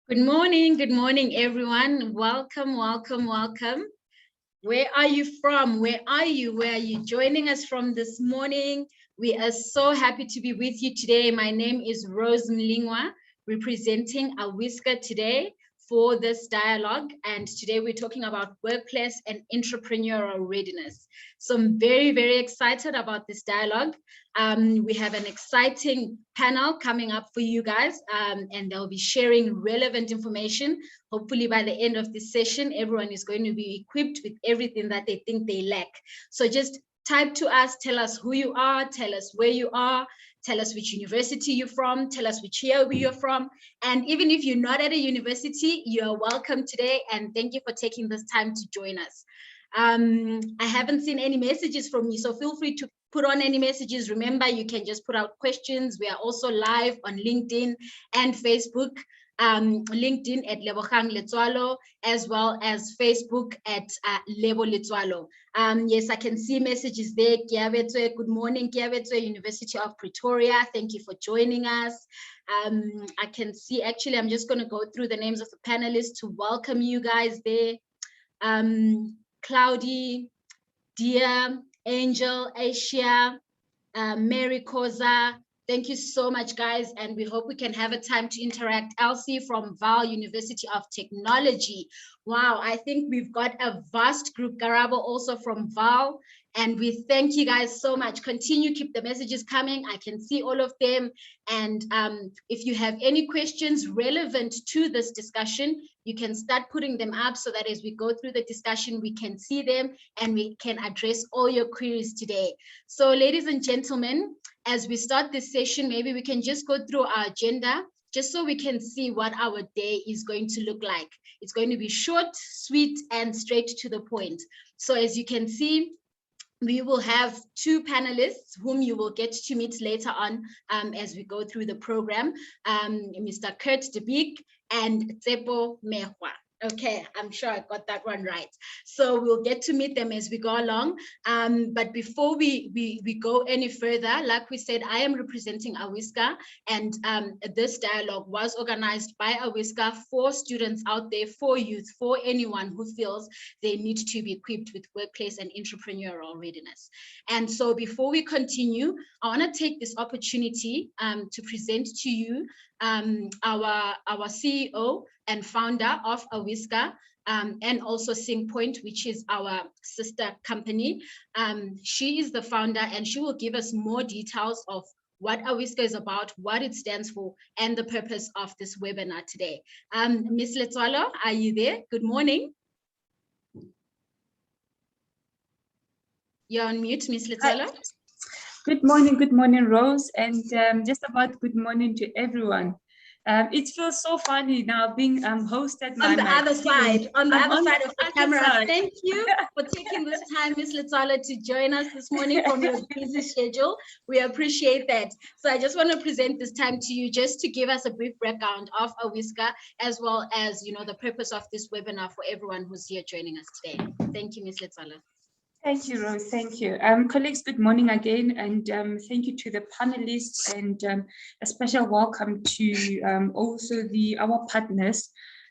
Good morning, everyone. Welcome, welcome, welcome. Where are you from? Where are you? Where are you joining us from this morning? We are so happy to be with you today. My name is Rose Mlingwa, representing Awiska today for this dialogue. And today we're talking about workplace and entrepreneurial readiness. So I'm very, very excited about this dialogue. We have an exciting panel coming up for you guys, and they'll be sharing relevant information. Hopefully by the end of this session, everyone is going to be equipped with everything that they think they lack. So just type to us, tell us who you are, tell us where you are, tell us which university you're from, tell us which year you're from. And even if you're not at a university, you're welcome today. And thank you for taking this time to join us. I haven't seen any messages from you, so feel free to put on any messages. Remember, you can just put out questions. We are also live on LinkedIn and Facebook. LinkedIn at Lebogang Letsoalo, as well as Facebook at Lebo Letsoalo. Yes, I can see messages there. Good morning, University of Pretoria. Thank you for joining us. I can see, actually, I'm just going to go through the names of the panelists to welcome you guys there. Cloudy, Dia, Angel, Asia, Mary Koza. Thank you so much, guys, and we hope we can have a time to interact. Elsie from Val University of Technology. Wow, I think we've got a vast group. Garabo also from Val, and we thank you guys so much. Continue, keep the messages coming. I can see all of them, and if you have any questions relevant to this discussion, you can start putting them up so that as we go through the discussion, we can see them and we can address all your queries today. So, ladies and gentlemen, as we start this session, maybe we can just go through our agenda just so we can see what our day is going to look like. It's going to be short, sweet, and straight to the point. So as you can see, we will have two panelists whom you will get to meet later on as we go through the program, Mr. Kurt de Beek and Tsepo Mehwa. Okay, I'm sure I got that one right. So we'll get to meet them as we go along. But before we go any further, like we said, I am representing Awiska, and this dialogue was organized by Awiska for students out there, for youth, for anyone who feels they need to be equipped with workplace and entrepreneurial readiness. And so before we continue, I want to take this opportunity to present to you our CEO and founder of Awiska, and also SingPoint, which is our sister company. She is the founder, and she will give us more details of what Awiska is about, what it stands for, and the purpose of this webinar today. Ms. Letsoalo, are you there? Good morning. You're on mute, Ms. Letsoalo. Good morning, Rose, and just about good morning to everyone. It feels so funny now being hosted on the other side of the camera. Thank you for taking this time, Ms. Letsoalo, to join us this morning from your busy schedule. We appreciate that. So I just want to present this time to you just to give us a brief background of Awiska, as well as the purpose of this webinar for everyone who's here joining us today. Thank you, Ms. Letsoalo. Thank you, Rose. Thank you. Colleagues, good morning again, and thank you to the panelists, and a special welcome to also our partners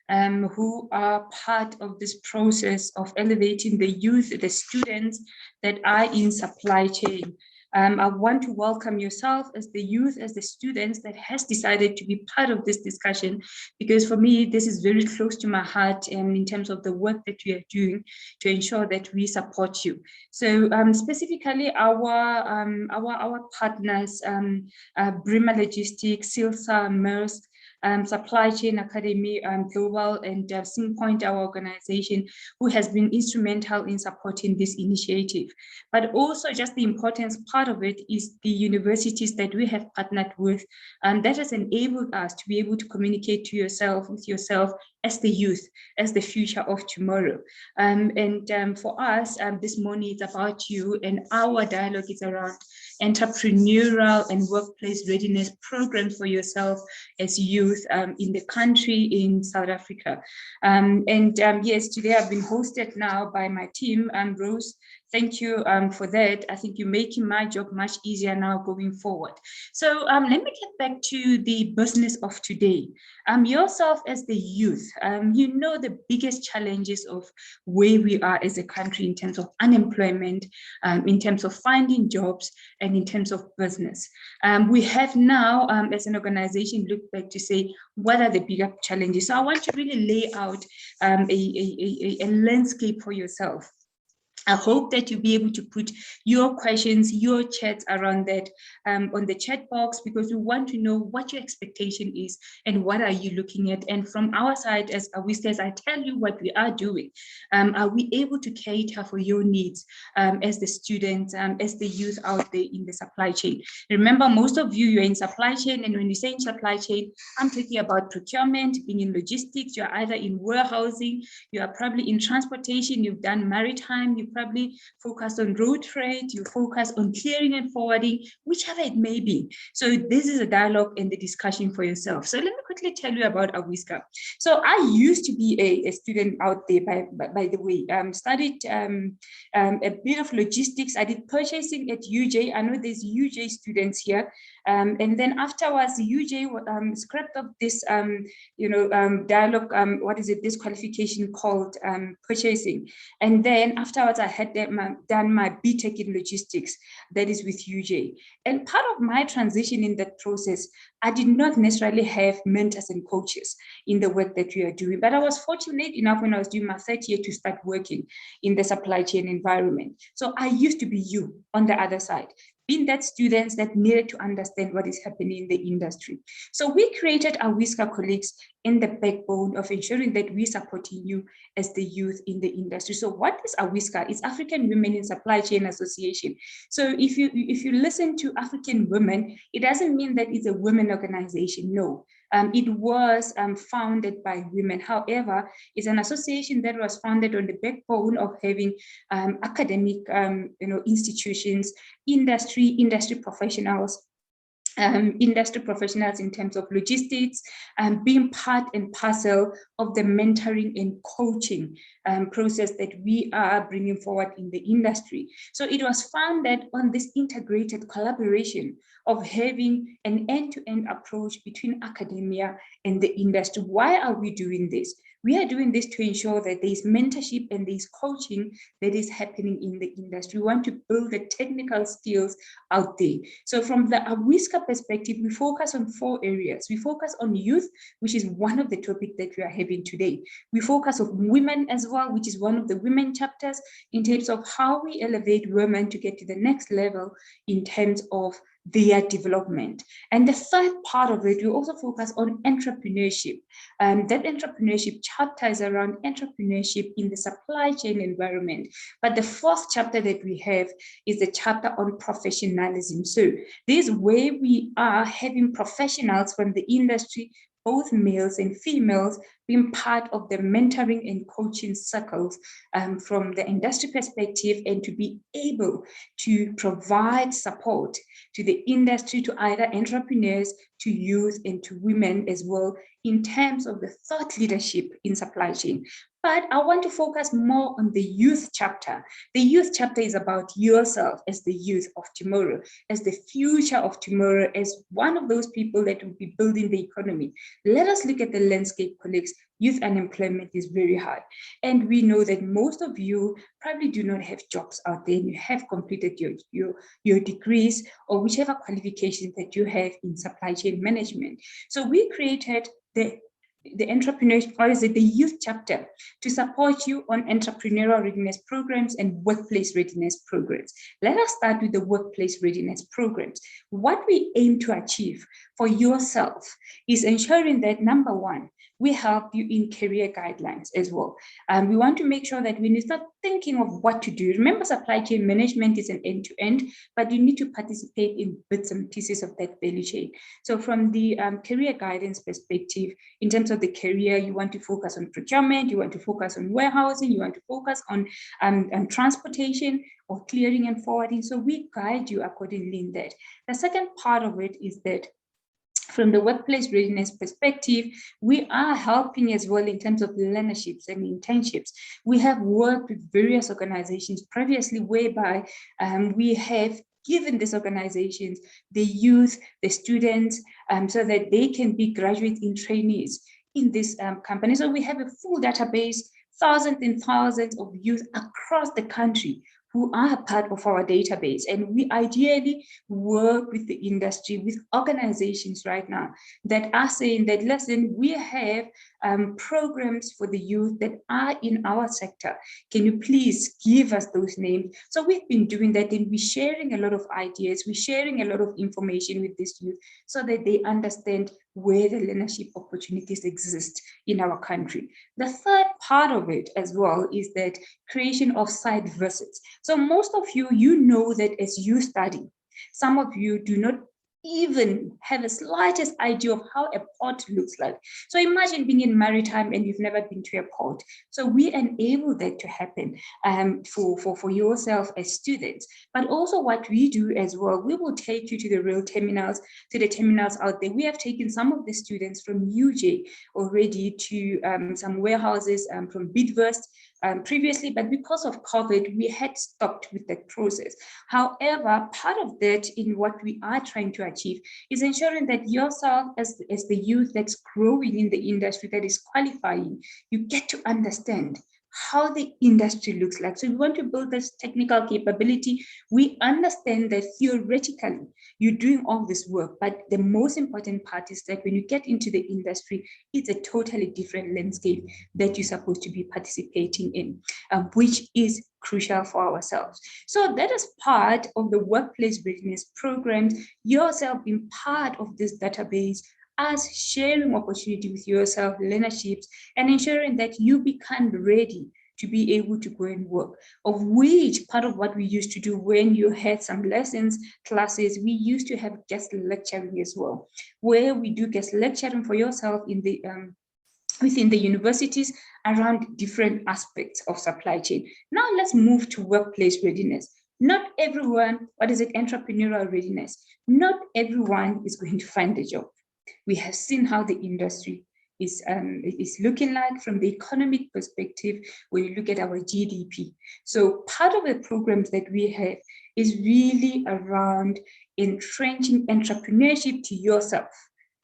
who are part of this process of elevating the youth, the students that are in supply chain. I want to welcome yourself as the youth, as the students that has decided to be part of this discussion, because for me, this is very close to my heart in terms of the work that we are doing to ensure that we support you. So specifically our partners, Brima Logistics, Silsa, Maersk, Supply Chain Academy Global, and SingPoint, our organization, who has been instrumental in supporting this initiative. But also just the importance part of it is the universities that we have partnered with, and that has enabled us to be able to communicate to yourself, with yourself, as the youth, as the future of tomorrow. For us, this morning is about you, and our dialogue is around entrepreneurial and workplace readiness programs for yourself as youth in the country, in South Africa. Yes, today I've been hosted now by my team, Rose, Thank you for that. I think you're making my job much easier now going forward. So let me get back to the business of today. Yourself as the youth, you know the biggest challenges of where we are as a country in terms of unemployment, in terms of finding jobs, and in terms of business. We have now, as an organization, looked back to say, what are the bigger challenges? So I want to really lay out a landscape for yourself. I hope that you'll be able to put your questions, your chats around that on the chat box, because we want to know what your expectation is and what are you looking at. And from our side, as Awistas, I tell you what we are doing. Are we able to cater for your needs as the students, as the youth out there in the supply chain? Remember, most of you're in supply chain, and when you say in supply chain, I'm talking about procurement, being in logistics, you're either in warehousing, you are probably in transportation, you've done maritime, you probably focus on road freight, you focus on clearing and forwarding, whichever it may be. So this is a dialogue and the discussion for yourself. So let me quickly tell you about Awiska. So I used to be a student out there, by the way, studied a bit of logistics. I did purchasing at UJ. I know there's UJ students here. And then afterwards, UJ scrapped up this, dialogue, this qualification called purchasing. And then afterwards, I had done my BTech in logistics, that is with UJ. And part of my transition in that process, I did not necessarily have mentors and coaches in the work that we are doing, but I was fortunate enough when I was doing my third year to start working in the supply chain environment. So I used to be you on the other side, being that students that needed to understand what is happening in the industry. So we created Awiska colleagues in the backbone of ensuring that we're supporting you as the youth in the industry. So what is Awiska? It's African Women in Supply Chain Association. So if you listen to African women, it doesn't mean that it's a women organization, no. It was founded by women. However, it's an association that was founded on the backbone of having academic institutions, industry professionals, in terms of logistics, being part and parcel of the mentoring and coaching process that we are bringing forward in the industry. So it was founded on this integrated collaboration of having an end-to-end approach between academia and the industry. Why are we doing this? We are doing this to ensure that there is mentorship and there is coaching that is happening in the industry. We want to build the technical skills out there. So from the Awiska perspective, we focus on 4 areas. We focus on youth, which is one of the topics that we are having today. We focus on women as well, which is one of the women chapters in terms of how we elevate women to get to the next level in terms of their development. And the third part of it, we also focus on entrepreneurship. That entrepreneurship chapter is around entrepreneurship in the supply chain environment. But the 4th chapter that we have is the chapter on professionalism. So this is where we are having professionals from the industry, both males and females, being part of the mentoring and coaching circles from the industry perspective, and to be able to provide support to the industry, to either entrepreneurs, to youth, and to women as well, in terms of the thought leadership in supply chain. But I want to focus more on the youth chapter. The youth chapter is about yourself as the youth of tomorrow, as the future of tomorrow, as one of those people that will be building the economy. Let us look at the landscape, colleagues. Youth unemployment is very high. And we know that most of you probably do not have jobs out there, and you have completed your degrees or whichever qualifications that you have in supply chain management. So we created the entrepreneurship, or is it the youth chapter, to support you on entrepreneurial readiness programs and workplace readiness programs. Let us start with the workplace readiness programs. What we aim to achieve for yourself is ensuring that, number one, we help you in career guidelines as well. We want to make sure that when you start thinking of what to do, remember supply chain management is an end-to-end, but you need to participate in bits and pieces of that value chain. So from the career guidance perspective, in terms of the career, you want to focus on procurement, you want to focus on warehousing, you want to focus on transportation or clearing and forwarding. So we guide you accordingly in that. The second part of it is that from the workplace readiness perspective, we are helping as well in terms of learnerships and internships. We have worked with various organizations previously whereby we have given these organizations the youth, the students, so that they can be graduate in trainees in this company. So we have a full database, thousands and thousands of youth across the country who are part of our database. And we ideally work with the industry, with organizations right now that are saying that, listen, we have programs for the youth that are in our sector. Can you please give us those names? So we've been doing that, and we're sharing a lot of ideas, we're sharing a lot of information with this youth so that they understand where the learnership opportunities exist in our country. The third part of it as well is that creation of site visits. So most of you, you know that as you study, some of you do not even have the slightest idea of how a port looks like. So imagine being in maritime and you've never been to a port. So we enable that to happen for yourself as students. But also what we do as well, we will take you to the real terminals, to the terminals out there. We have taken some of the students from UJ already to some warehouses from Bidvest previously, but because of COVID, we had stopped with that process. However, part of that in what we are trying to achieve is ensuring that yourself as the youth that's growing in the industry, that is qualifying, you get to understand how the industry looks like. So we want to build this technical capability. We understand that theoretically you're doing all this work, but the most important part is that when you get into the industry, it's a totally different landscape that you're supposed to be participating in, which is crucial for ourselves. So that is part of the workplace readiness programs, yourself being part of this database, as sharing opportunity with yourself, learnerships, and ensuring that you become ready to be able to go and work, of which part of what we used to do when you had some lessons, classes, we used to have guest lecturing as well, where we do guest lecturing for yourself in the within the universities around different aspects of supply chain. Now let's move to workplace readiness. Not everyone, entrepreneurial readiness? Not everyone is going to find a job. We have seen how the industry is looking like from the economic perspective when you look at our GDP. So part of the programs that we have is really around entrenching entrepreneurship to yourself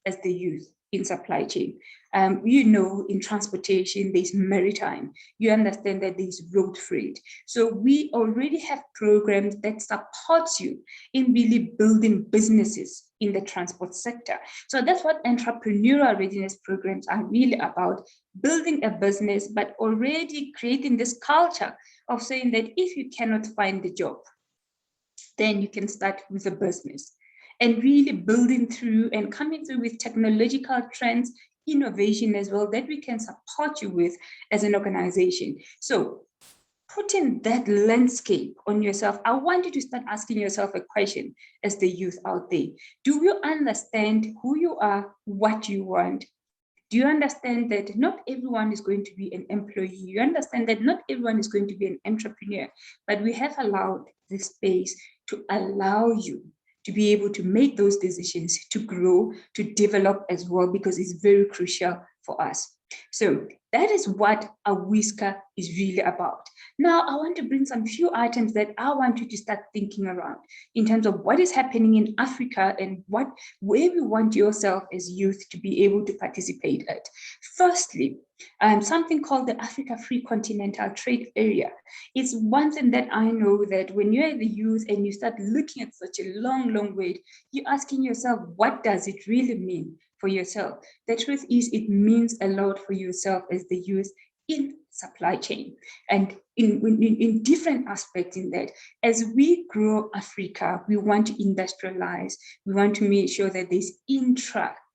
as the youth in supply chain. In transportation, there's maritime. You understand that there's road freight. So we already have programs that support you in really building businesses in the transport sector. So that's what entrepreneurial readiness programs are really about, building a business, but already creating this culture of saying that if you cannot find the job, then you can start with a business, and really building through and coming through with technological trends, innovation as well, that we can support you with as an organization. So putting that landscape on yourself, I want you to start asking yourself a question as the youth out there. Do you understand who you are, what you want? Do you understand that not everyone is going to be an employee? You understand that not everyone is going to be an entrepreneur, but we have allowed the space to allow you to be able to make those decisions, to grow, to develop as well, because it's very crucial for us. So that is what a whisker is really about. Now, I want to bring some few items that I want you to start thinking around in terms of what is happening in Africa and where we want yourself as youth to be able to participate at. Firstly, something called the Africa Free Continental Trade Area. It's one thing that I know that when you're the youth and you start looking at such a long, long way, you're asking yourself, what does it really mean for yourself? The truth is, it means a lot for yourself as the youth in supply chain and in different aspects in that. As we grow Africa, we want to industrialize. We want to make sure that there's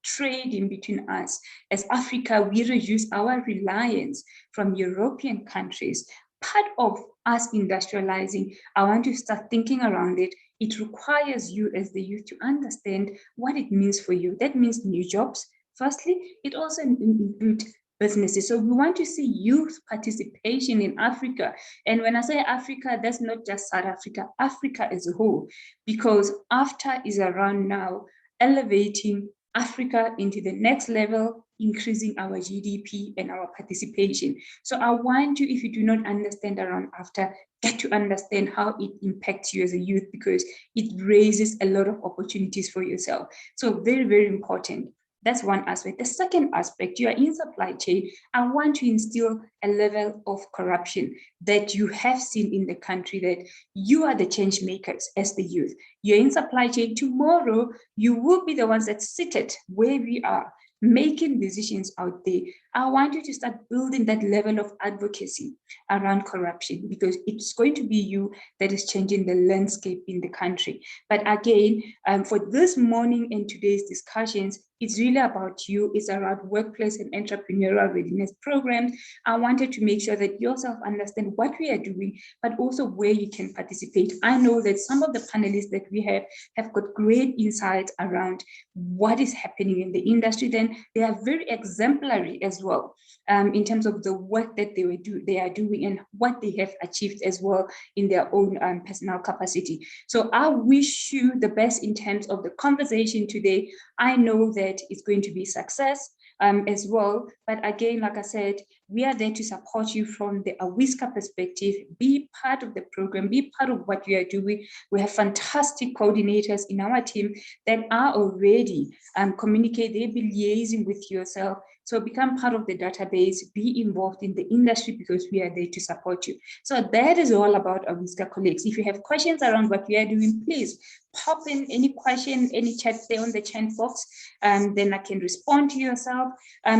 trade in between us. As Africa, we reduce our reliance from European countries. Part of us industrializing, I want to start thinking around it. It requires you as the youth to understand what it means for you. That means new jobs. Firstly, it also includes businesses. So we want to see youth participation in Africa. And when I say Africa, that's not just South Africa, Africa as a whole, because AFTA is around now elevating Africa into the next level, increasing our GDP and our participation. So I want you, if you do not understand around after, get to understand how it impacts you as a youth, because it raises a lot of opportunities for yourself. So very, very important. That's one aspect. The second aspect, you are in supply chain. I want to instill a level of corruption that you have seen in the country, that you are the change makers as the youth. You're in supply chain. Tomorrow, you will be the ones that sit where we are, making decisions out there. I want you to start building that level of advocacy around corruption, because it's going to be you that is changing the landscape in the country. But again, for this morning and today's discussions, it's really about you. It's around workplace and entrepreneurial readiness programs. I wanted to make sure that you yourself understand what we are doing, but also where you can participate. I know that some of the panelists that we have got great insights around what is happening in the industry. Then they are very exemplary as well in terms of the work that they are doing and what they have achieved as well in their own personal capacity. So I wish you the best in terms of the conversation today. I know that it's going to be success as well. But again, like I said, we are there to support you from the AWISCA perspective. Be part of the program, be part of what we are doing. We have fantastic coordinators in our team that are already communicating, they'll be liaising with yourself. So become part of the database, be involved in the industry, because we are there to support you. So that is all about AWISCA colleagues. If you have questions around what we are doing, please pop in any question, any chat there on the chat box, and then I can respond to yourself.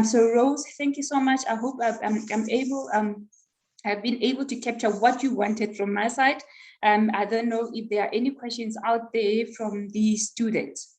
So Rose, thank you so much. I hope I've been able to capture what you wanted from my side. I don't know if there are any questions out there from the students.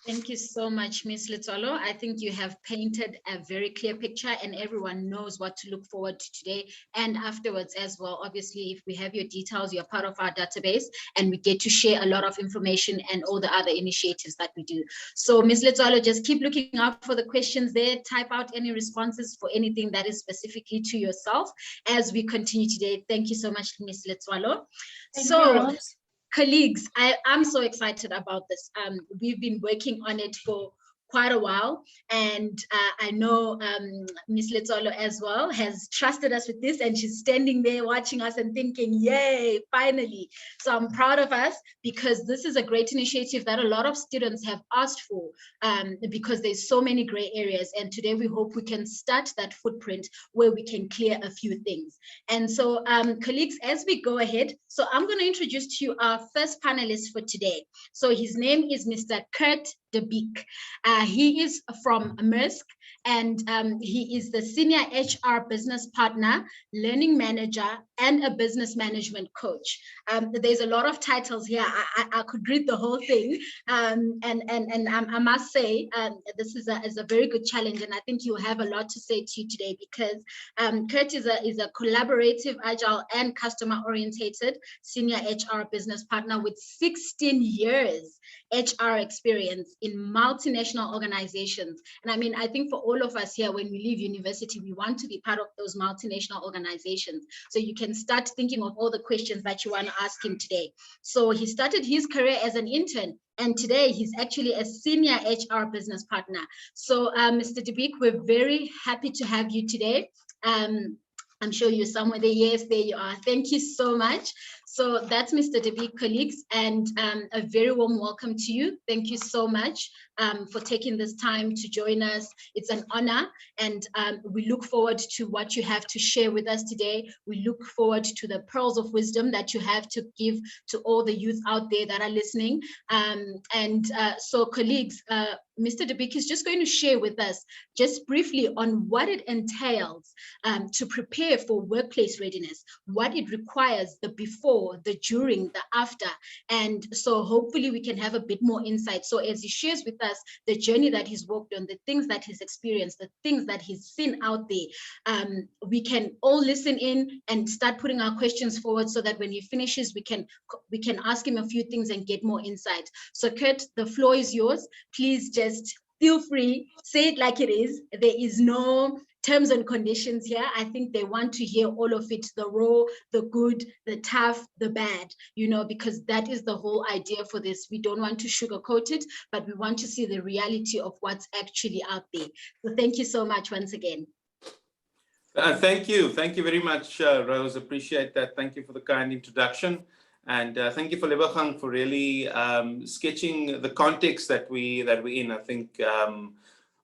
Thank you so much, Ms. Letswalo. I think you have painted a very clear picture, and everyone knows what to look forward to today and afterwards as well. Obviously, if we have your details, you're part of our database, and we get to share a lot of information and all the other initiatives that we do. So Ms. Letswalo, just keep looking out for the questions there. Type out any responses for anything that is specifically to yourself as we continue today. Thank you so much, Ms. Letswalo. So, colleagues, I'm so excited about this. We've been working on it for quite a while, and I know Ms. Letswalo as well has trusted us with this, and she's standing there watching us and thinking, yay, finally. So I'm proud of us, because this is a great initiative that a lot of students have asked for, because there's so many gray areas, and today we hope we can start that footprint where we can clear a few things. And so colleagues, as we go ahead, so I'm going to introduce to you our first panelist for today. So his name is Mr. Kurt de Beek. He is from Maersk, and he is the Senior HR Business Partner, Learning Manager, and a Business Management Coach. There's a lot of titles here. I could read the whole thing, and I must say this is a very good challenge, and I think you'll have a lot to say to you today, because Kurt is a collaborative, agile, and customer-orientated Senior HR Business Partner with 16 years HR experience in multinational organizations. And I mean, I think for all of us here, when we leave university, we want to be part of those multinational organizations. So you can start thinking of all the questions that you want to ask him today. So he started his career as an intern, and today he's actually a senior HR business partner. So Mr. de Beek, we're very happy to have you today. I'm sure you're somewhere there. Yes, there you are. Thank you so much. So that's Mr. de Beek, colleagues, and a very warm welcome to you. Thank you so much for taking this time to join us. It's an honor, and we look forward to what you have to share with us today. We look forward to the pearls of wisdom that you have to give to all the youth out there that are listening. So colleagues, Mr. de Beek is just going to share with us just briefly on what it entails to prepare for workplace readiness, what it requires, the before, the during, the after. And so hopefully we can have a bit more insight. So as he shares with us the journey that he's walked on, the things that he's experienced, the things that he's seen out there, we can all listen in and start putting our questions forward, so that when he finishes, we can ask him a few things and get more insight. So Kurt, the floor is yours. Please just feel free, say it like it is. There is no terms and conditions here. I think they want to hear all of it, the raw, the good, the tough, the bad, you know, because that is the whole idea for this. We don't want to sugarcoat it, but we want to see the reality of what's actually out there. So thank you so much once again. Thank you. Thank you very much, Rose. Appreciate that. Thank you for the kind introduction. And thank you for Lebogang for really sketching the context that we're in. I think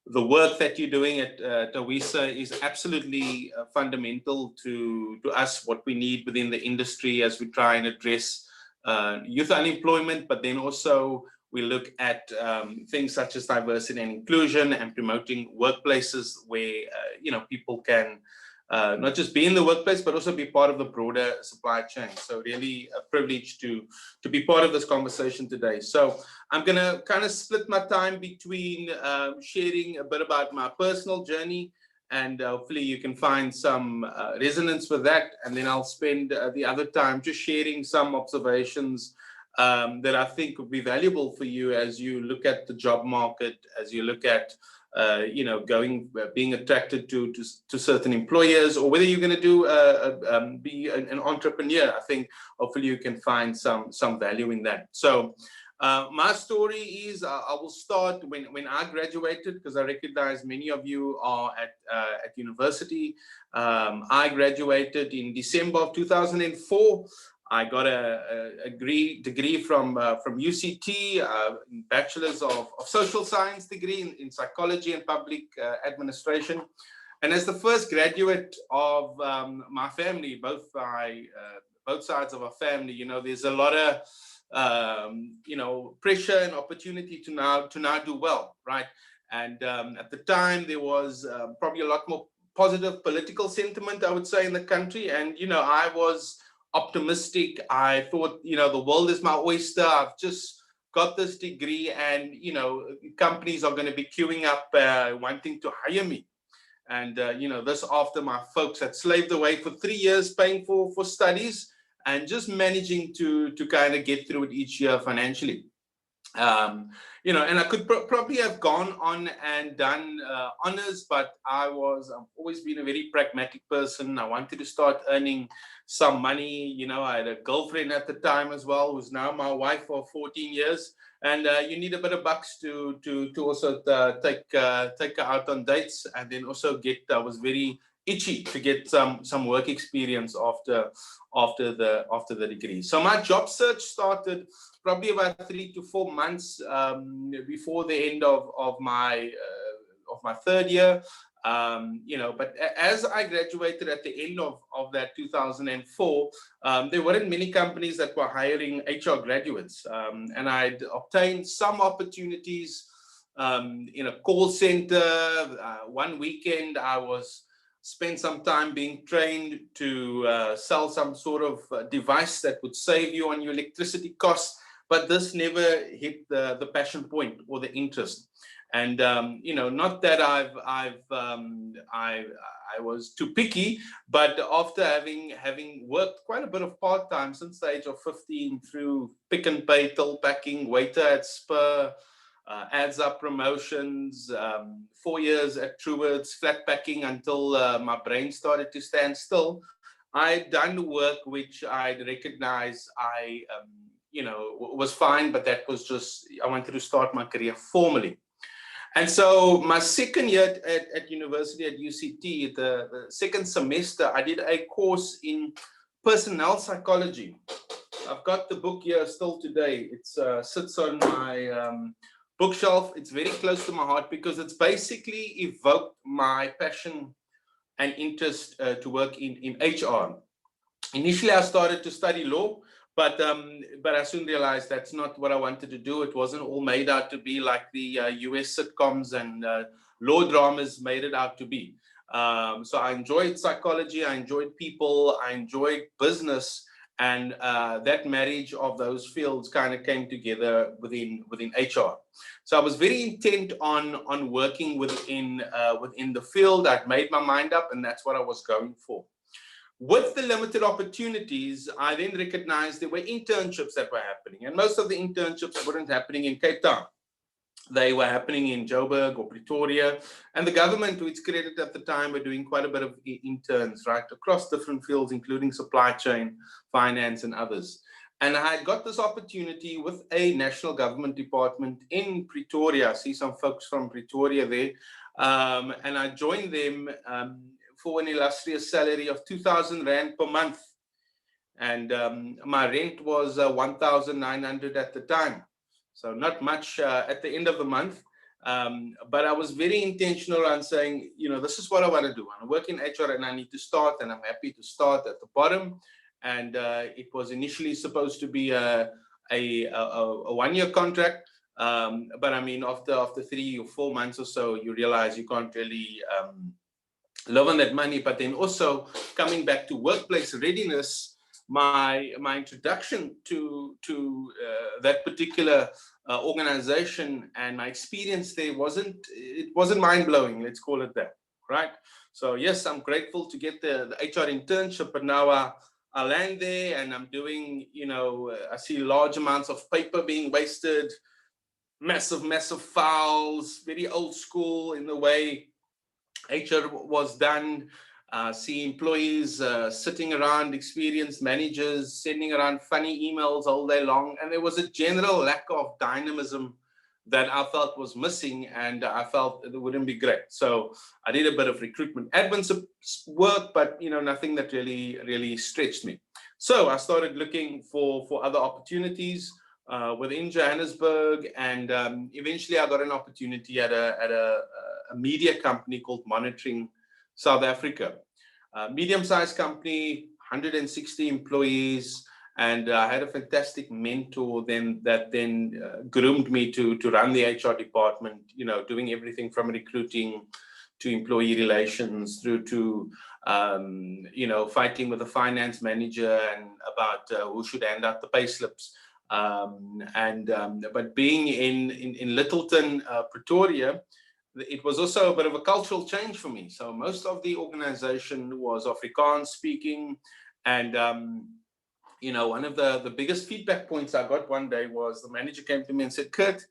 the work that you're doing at Tawisa is absolutely fundamental to us, what we need within the industry as we try and address youth unemployment, but then also we look at things such as diversity and inclusion and promoting workplaces where people can not just be in the workplace, but also be part of the broader supply chain. So really a privilege to be part of this conversation today. So I'm going to kind of split my time between sharing a bit about my personal journey, and hopefully you can find some resonance with that. And then I'll spend the other time just sharing some observations that I think would be valuable for you as you look at the job market, as you look at being attracted to certain employers, or whether you're going to be an entrepreneur. I think hopefully you can find some value in that. So my story is I will start when I graduated, because I recognize many of you are at university. I graduated in December of 2004. I got a degree from UCT, Bachelor's of Social Science degree in Psychology and Public Administration. And as the first graduate of my family, both sides of our family, there's a lot of pressure and opportunity to now do well, right? And at the time, there was probably a lot more positive political sentiment, I would say, in the country. And I was optimistic. I thought, the world is my oyster. I've just got this degree, and companies are going to be queuing up wanting to hire me. And this after my folks had slaved away for 3 years paying for studies and just managing to kind of get through it each year financially. And I could probably have gone on and done honors, but I've always been a very pragmatic person. I wanted to start earning some money. I had a girlfriend at the time as well, who's now my wife for 14 years. And you need a bit of bucks to also take her out on dates, and then also I was very itchy to get some work experience after the degree. So my job search started probably about 3 to 4 months before the end of my third year. But as I graduated at the end of that 2004, there weren't many companies that were hiring HR graduates, and I'd obtained some opportunities in a call center. One weekend I spent some time being trained to sell some sort of device that would save you on your electricity costs, but this never hit the passion point or the interest. And not that I was too picky, but after having worked quite a bit of part-time since the age of 15 through Pick and Pay, till packing, waiter at Spur, Adds Up Promotions, 4 years at Truworths, flat packing until my brain started to stand still, I'd done work which I'd recognized was fine, but that was just, I wanted to start my career formally. And so my second year at university at UCT, the second semester, I did a course in personnel psychology. I've got the book here still today. It sits on my bookshelf. It's very close to my heart because it's basically evoked my passion and interest to work in HR. Initially, I started to study law, but I soon realized that's not what I wanted to do. It wasn't all made out to be like the US sitcoms and law dramas made it out to be. So I enjoyed psychology, I enjoyed people, I enjoyed business, and that marriage of those fields kind of came together within HR. So I was very intent on working within the field. I'd made my mind up, and that's what I was going for. With the limited opportunities, I then recognized there were internships that were happening, and most of the internships weren't happening in Cape Town. They were happening in Joburg or Pretoria, and the government, to its credit at the time, were doing quite a bit of interns, right, across different fields, including supply chain, finance, and others. And I had got this opportunity with a national government department in Pretoria. I see some folks from Pretoria there. And I joined them for an illustrious salary of 2,000 Rand per month. And my rent was 1,900 at the time. So not much at the end of the month. But I was very intentional on saying, you know, this is what I want to do. I work in HR and I need to start, and I'm happy to start at the bottom. And it was initially supposed to be a 1-year contract. But I mean, after 3 or 4 months or so, you realize you can't really live on that money. But then also coming back to workplace readiness, my introduction to that particular organization and my experience there wasn't mind-blowing, let's call it that, right? So yes, I'm grateful to get the HR internship, but now I land there and I'm doing, you know, I see large amounts of paper being wasted, massive files, very old school in the way HR was done. See employees sitting around, experienced managers sending around funny emails all day long, and there was a general lack of dynamism that I felt was missing, and I felt it wouldn't be great. So I did a bit of recruitment admin work, but you know, nothing that really stretched me. So I started looking for other opportunities within Johannesburg, and eventually I got an opportunity at a media company called Monitoring South Africa. Medium-sized company, 160 employees, and I had a fantastic mentor that groomed me to run the HR department, you know, doing everything from recruiting to employee relations through to, you know, fighting with the finance manager and about who should hand out the pay slips. But being in Littleton, Pretoria, it was also a bit of a cultural change for me. So most of the organization was Afrikaans speaking. And, you know, one of the biggest feedback points I got one day was the manager came to me and said, Kurt,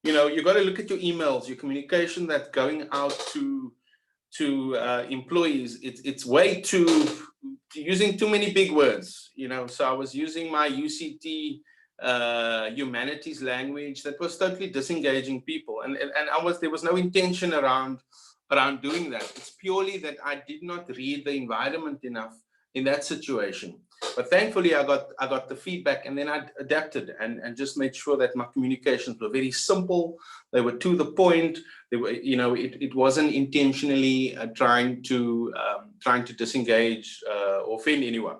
you know, you got to look at your emails, your communication that's going out to employees. It's way too, using too many big words, you know. So I was using my UCT humanities language that was totally disengaging people, and there was no intention around doing that. It's purely that I did not read the environment enough in that situation. But thankfully I got the feedback, and then I adapted and just made sure that my communications were very simple. They were to the point. They were, you know, it wasn't intentionally trying to disengage or offend anyone.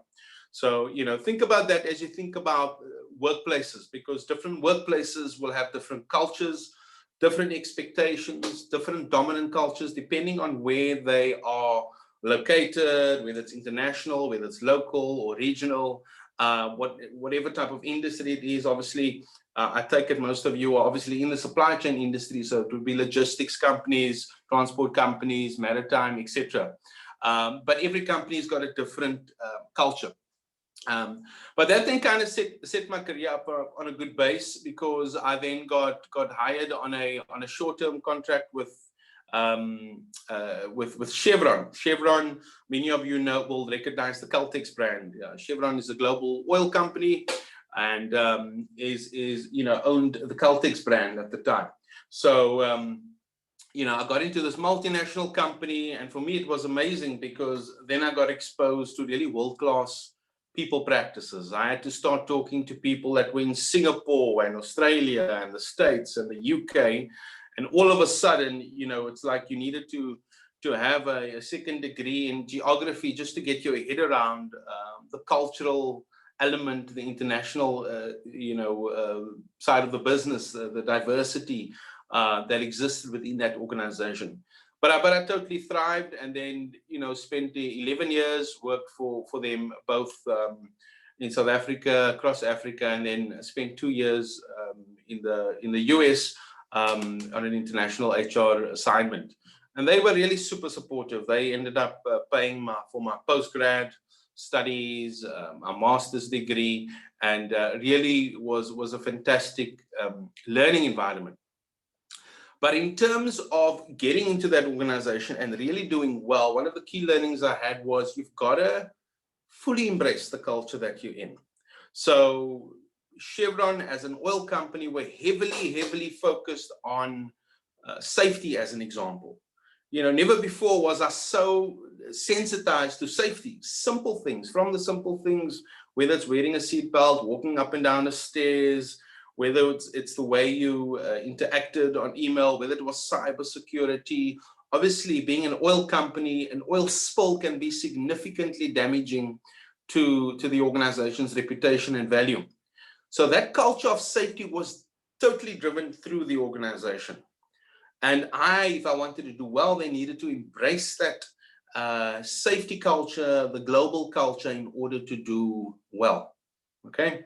So, you know, think about that as you think about workplaces, because different workplaces will have different cultures, different expectations, different dominant cultures, depending on where they are located, whether it's international, whether it's local or regional, whatever type of industry it is. Obviously, I take it most of you are obviously in the supply chain industry, so it would be logistics companies, transport companies, maritime, etc. But every company's got a different culture. But that then kind of set my career up on a good base, because I then got hired on a short-term contract with Chevron. Chevron, many of you know, will recognize the Caltex brand. Chevron is a global oil company, and is you know, owned the Caltex brand at the time. So you know, I got into this multinational company, and for me it was amazing, because then I got exposed to really world-class people practices. I had to start talking to people that were in Singapore and Australia and the States and the UK. And all of a sudden, you know, it's like you needed to have a second degree in geography just to get your head around the cultural element, the international, you know, side of the business, the diversity that existed within that organization. But I totally thrived, and then, you know, spent 11 years, worked for them both in South Africa, across Africa, and then spent 2 years in the US on an international HR assignment. And they were really super supportive. They ended up paying for my postgrad studies, a master's degree, and really was a fantastic learning environment. But in terms of getting into that organization and really doing well, one of the key learnings I had was you've got to fully embrace the culture that you're in. So Chevron, as an oil company, were heavily focused on safety, as an example. You know, never before was I so sensitized to safety. Simple things, from the simple things, whether it's wearing a seatbelt, walking up and down the stairs, whether it's the way you interacted on email, whether it was cybersecurity. Obviously, being an oil company, an oil spill can be significantly damaging to the organization's reputation and value. So that culture of safety was totally driven through the organization. And if I wanted to do well, they needed to embrace that safety culture, the global culture, in order to do well. Okay.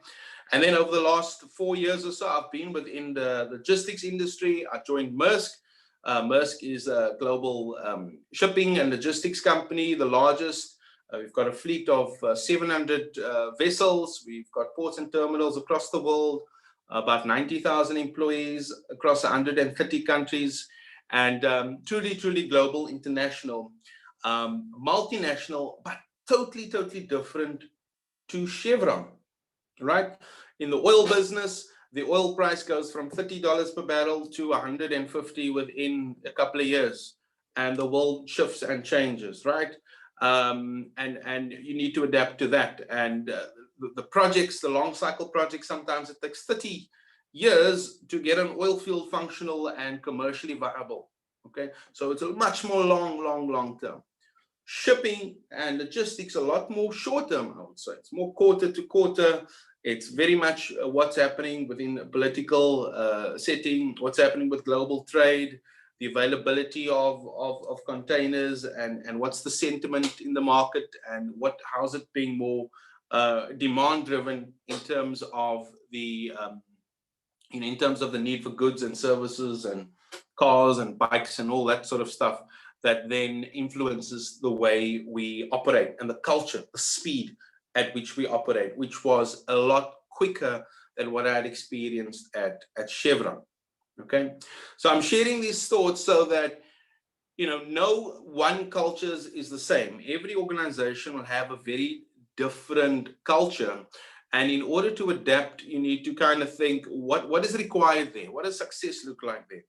And then over the last 4 years or so, I've been within the logistics industry. I joined Maersk. Maersk is a global shipping and logistics company, the largest. We've got a fleet of 700 vessels. We've got ports and terminals across the world, about 90,000 employees across 130 countries, and truly global, international, multinational, but totally different to Chevron, right? In the oil business, the oil price goes from $30 per barrel to 150 within a couple of years, and the world shifts and changes, right? And you need to adapt to that. And the projects, the long cycle projects, sometimes it takes 30 years to get an oil field functional and commercially viable. Okay, so it's a much more long term. Shipping and logistics a lot more short term, I would say. It's more quarter to quarter. It's very much what's happening within a political setting, what's happening with global trade, the availability of containers, and what's the sentiment in the market, and how's it being more demand driven in terms of the in terms of the need for goods and services and cars and bikes and all that sort of stuff, that then influences the way we operate and the culture, the speed at which we operate, which was a lot quicker than what I had experienced at Chevron. Okay, so I'm sharing these thoughts so that, you know, no one culture is the same. Every organization will have a very different culture. And in order to adapt, you need to kind of think, what is required there? What does success look like there?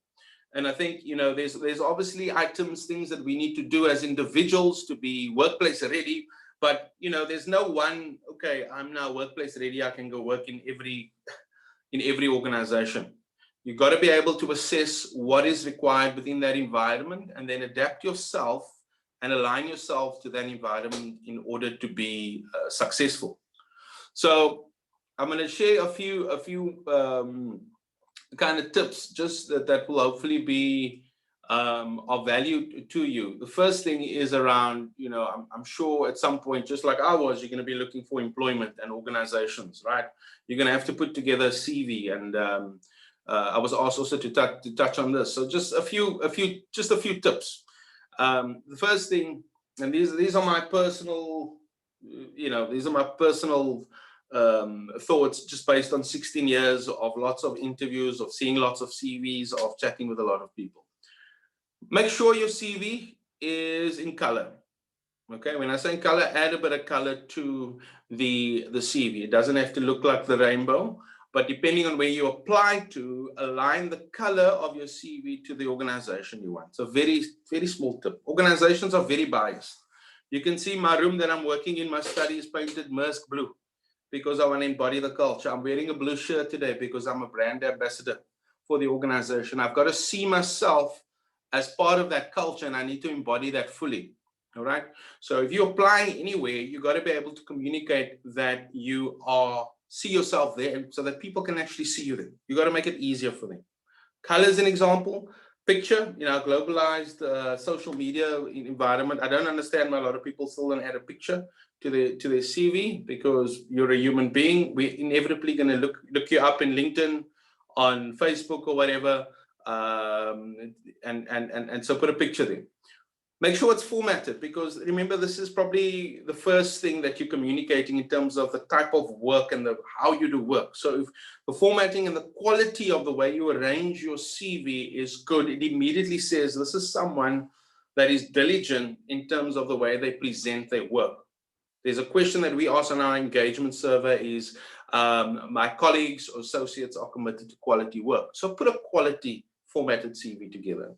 And I think, you know, there's obviously things that we need to do as individuals to be workplace ready. But, you know, there's no one, okay, I'm now workplace ready, I can go work in every organization. You've got to be able to assess what is required within that environment and then adapt yourself and align yourself to that environment in order to be successful. So I'm going to share a few kind of tips just that will hopefully be of value to you. The first thing is around, you know, I'm sure at some point, just like I was, you're going to be looking for employment and organizations, right? You're going to have to put together a CV, and I was asked also to touch on this. So just a few tips. The first thing, and these are my personal, you know, these are my personal thoughts, just based on 16 years of lots of interviews, of seeing lots of CVs, of chatting with a lot of people. Make sure your CV is in color. Okay, when I say in color, add a bit of color to the CV. It doesn't have to look like the rainbow, but depending on where you apply to, align the color of your CV to the organization you want. So very small tip. Organizations are very biased. You can see my room that I'm working in, my study is painted Maersk blue because I want to embody the culture. I'm wearing a blue shirt today because I'm a brand ambassador for the organization. I've got to see myself as part of that culture, and I need to embody that fully. All right. So if you're applying anywhere, you got to be able to communicate that you see yourself there, so that people can actually see you there. You got to make it easier for them. Color is an example. Picture, you know, globalized social media environment. I don't understand why a lot of people still don't add a picture to their CV, because you're a human being. We're inevitably going to look you up in LinkedIn, on Facebook or whatever, and so put a picture there. Make sure it's formatted, because remember, this is probably the first thing that you're communicating in terms of the type of work and how you do work. So if the formatting and the quality of the way you arrange your CV is good, it immediately says this is someone that is diligent in terms of the way they present their work. There's a question that we ask on our engagement survey is, my colleagues or associates are committed to quality work. So put a quality formatted CV together.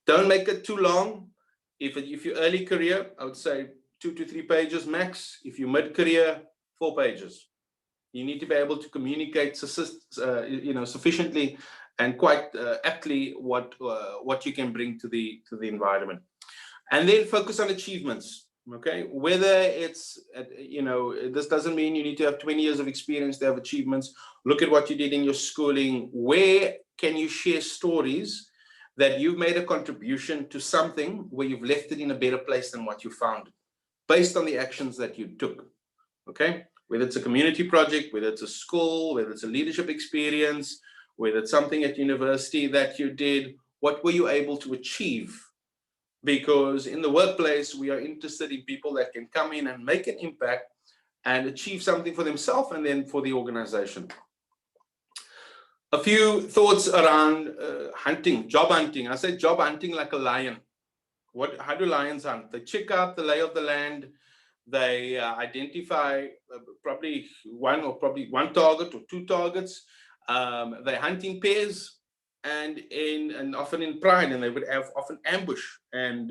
Don't make it too long. If you're early career, I would say 2 to 3 pages max. If you're mid-career, 4 pages. You need to be able to communicate sufficiently and quite aptly what you can bring to the environment. And then focus on achievements. Okay, whether it's this doesn't mean you need to have 20 years of experience to have achievements. Look at what you did in your schooling. Where can you share stories that you've made a contribution to something where you've left it in a better place than what you found it, based on the actions that you took? Okay, whether it's a community project, whether it's a school, whether it's a leadership experience, whether it's something at university that you did, what were you able to achieve? Because in the workplace, we are interested in people that can come in and make an impact and achieve something for themselves and then for the organization. A few thoughts around hunting, job hunting. I say job hunting like a lion. How do lions hunt? They check out the lay of the land. They identify probably one target or 2 targets. They hunt in pairs and often in pride, and they would have often ambush. And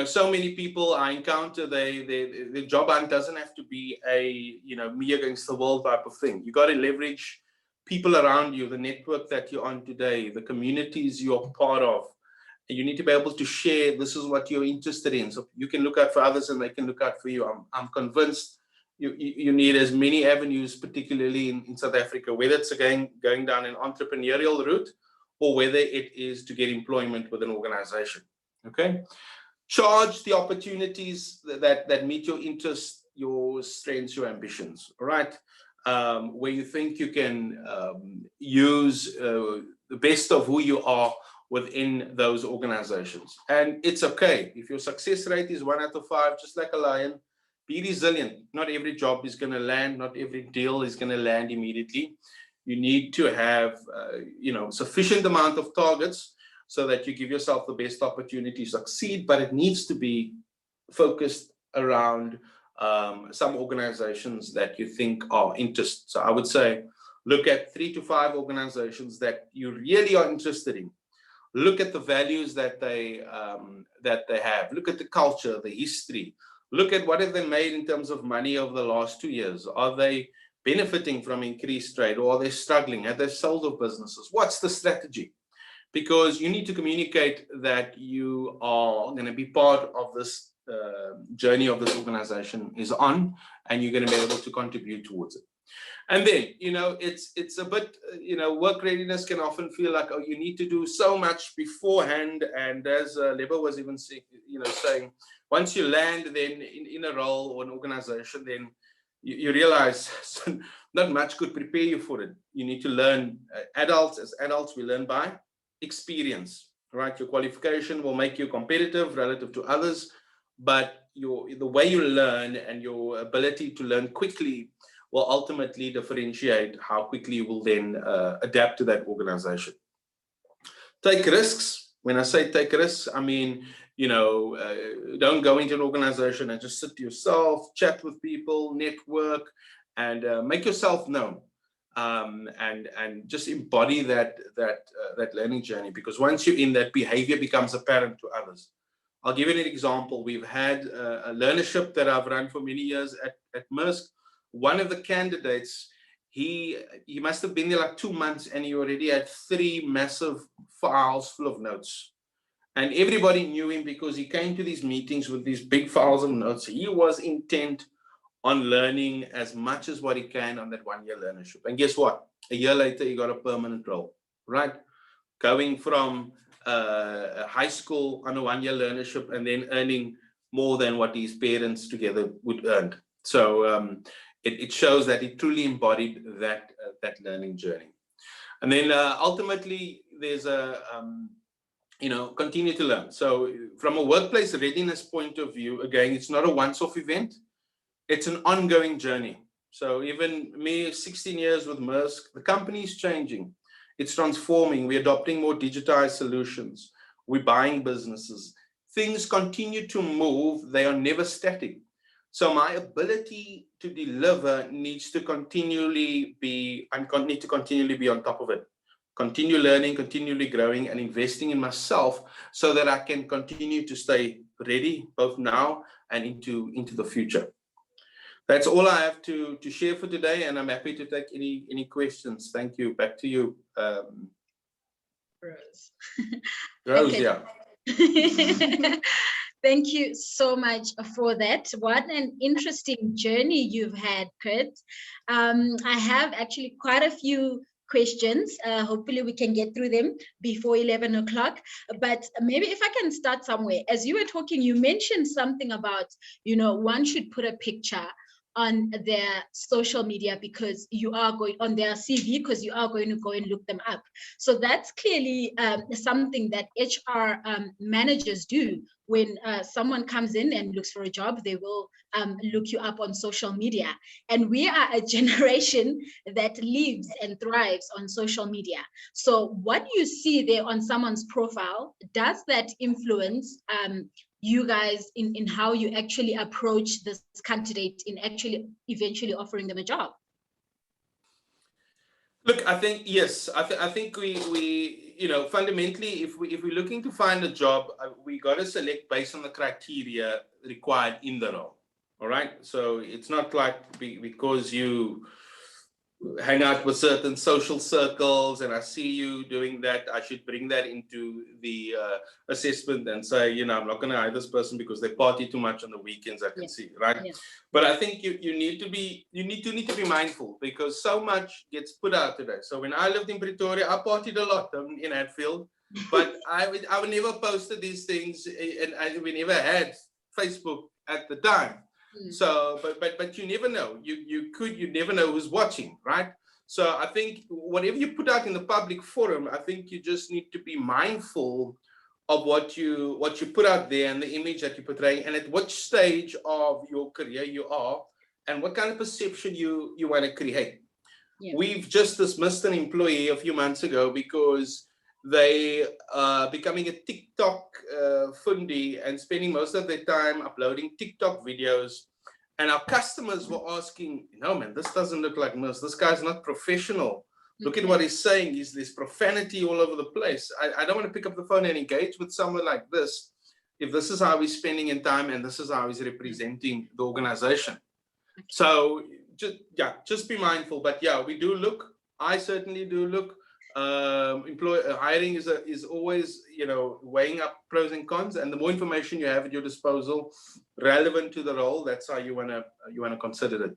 so many people I encounter, the job hunt doesn't have to be a me against the world type of thing. You got to leverage people around you, the network that you're on today, the communities you're part of. You need to be able to share, this is what you're interested in. So you can look out for others and they can look out for you. I'm convinced you need as many avenues, particularly in South Africa, whether it's again going down an entrepreneurial route or whether it is to get employment with an organization. Okay. Charge the opportunities that meet your interests, your strengths, your ambitions. All right. Where you think you can use the best of who you are within those organizations. And it's okay. If your success rate is 1 out of 5, just like a lion, be resilient. Not every job is going to land. Not every deal is going to land immediately. You need to have, sufficient amount of targets so that you give yourself the best opportunity to succeed, but it needs to be focused around some organizations that you think are interested. So I would say, look at 3 to 5 organizations that you really are interested in. Look at the values that they have. Look at the culture, the history. Look at what have they made in terms of money over the last 2 years. Are they benefiting from increased trade, or are they struggling? Have they sold off businesses? What's the strategy? Because you need to communicate that you are going to be part of this journey of this organization is on, and you're going to be able to contribute towards it. And then, it's a bit, work readiness can often feel like, oh, you need to do so much beforehand. And as Lebo was even saying, once you land then in a role or an organization, then you realize not much could prepare you for it. You need to learn. As adults, we learn by experience, right? Your qualification will make you competitive relative to others, but the way you learn and your ability to learn quickly will ultimately differentiate how quickly you will then adapt to that organization. Take risks. When I say take risks, I mean, don't go into an organization and just sit to yourself, chat with people, network, and make yourself known, and just embody that learning journey. Because once you're in, that behavior becomes apparent to others. I'll give you an example. We've had a learnership that I've run for many years at Maersk. One of the candidates, he must have been there like 2 months, and he already had 3 massive files full of notes. And everybody knew him because he came to these meetings with these big files of notes. He was intent on learning as much as what he can on that 1 year learnership. And guess what? A year later, he got a permanent role, right? Going from high school on a 1 year learnership and then earning more than what his parents together would earn. So it shows that he truly embodied that learning journey. And then ultimately, there's continue to learn. So from a workplace readiness point of view, again, it's not a once-off event. It's an ongoing journey. So even me, 16 years with Maersk, the company is changing. It's transforming. We're adopting more digitized solutions. We're buying businesses. Things continue to move. They are never static. So my ability to deliver needs to continually be, I need to continually be on top of it. Continue learning, continually growing, and investing in myself so that I can continue to stay ready both now and into the future. That's all I have to share for today, and I'm happy to take any questions. Thank you. Back to you, Rose. Rose. Yeah. Thank you so much for that. What an interesting journey you've had, Kurt. I have actually quite a few questions. Hopefully we can get through them before 11 o'clock. But maybe if I can start somewhere. As you were talking, you mentioned something about, one should put a picture on their social media because you are going on their CV because you are going to go and look them up. So that's clearly something that HR managers do. When someone comes in and looks for a job, they will look you up on social media. And we are a generation that lives and thrives on social media. So what you see there on someone's profile, does that influence you guys in how you actually approach this candidate in actually eventually offering them a job? Look, I think yes. I think we fundamentally, if we're looking to find a job, we got to select based on the criteria required in the role. All right. So it's not like because you hang out with certain social circles and I see you doing that, I should bring that into the assessment and say, I'm not going to hire this person because they party too much on the weekends. I can see, right? Yeah. But I think you need to be mindful because so much gets put out today. So when I lived in Pretoria, I partied a lot in Hatfield, but I would never posted these things, and we never had Facebook at the time. So, but you never know. You never know who's watching, right? So I think whatever you put out in the public forum, I think you just need to be mindful of what you put out there and the image that you portray, and at which stage of your career you are, and what kind of perception you want to create. Yeah. We've just dismissed an employee a few months ago because they are becoming a TikTok fundi and spending most of their time uploading TikTok videos. And our customers were asking, no, man, this doesn't look like Merce. This guy's not professional. Look at what he's saying. There's profanity all over the place. I don't want to pick up the phone and engage with someone like this if this is how he's spending in time and this is how he's representing the organization. So just be mindful. But yeah, we do look. I certainly do look. Hiring is always weighing up pros and cons, and the more information you have at your disposal relevant to the role, that's how you want to consider it.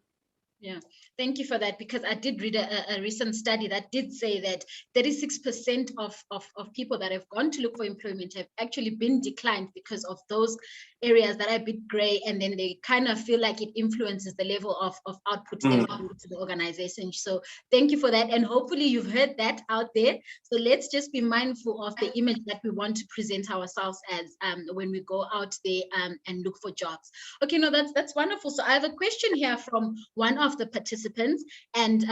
Yeah, thank you for that, because I did read a recent study that did say that 36% of people that have gone to look for employment have actually been declined because of those areas that are a bit gray, and then they kind of feel like it influences the level of output they bring to the organization. So thank you for that, and hopefully you've heard that out there. So let's just be mindful of the image that we want to present ourselves as when we go out there and look for jobs. Okay, no, that's wonderful. So I have a question here from one of the participants, and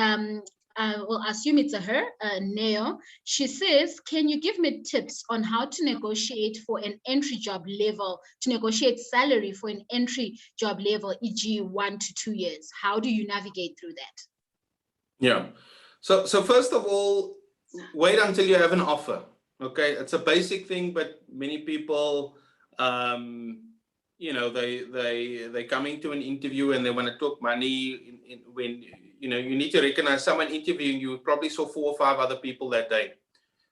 I will assume it's a her, Neo. She says, can you give me tips on how to negotiate for an entry job level, to negotiate salary for an entry job level, e.g. 1 to 2 years? How do you navigate through that? Yeah. So first of all, wait until you have an offer. Okay. It's a basic thing, but many people, they come into an interview and they want to talk money when you need to recognize someone interviewing you probably saw 4 or 5 other people that day.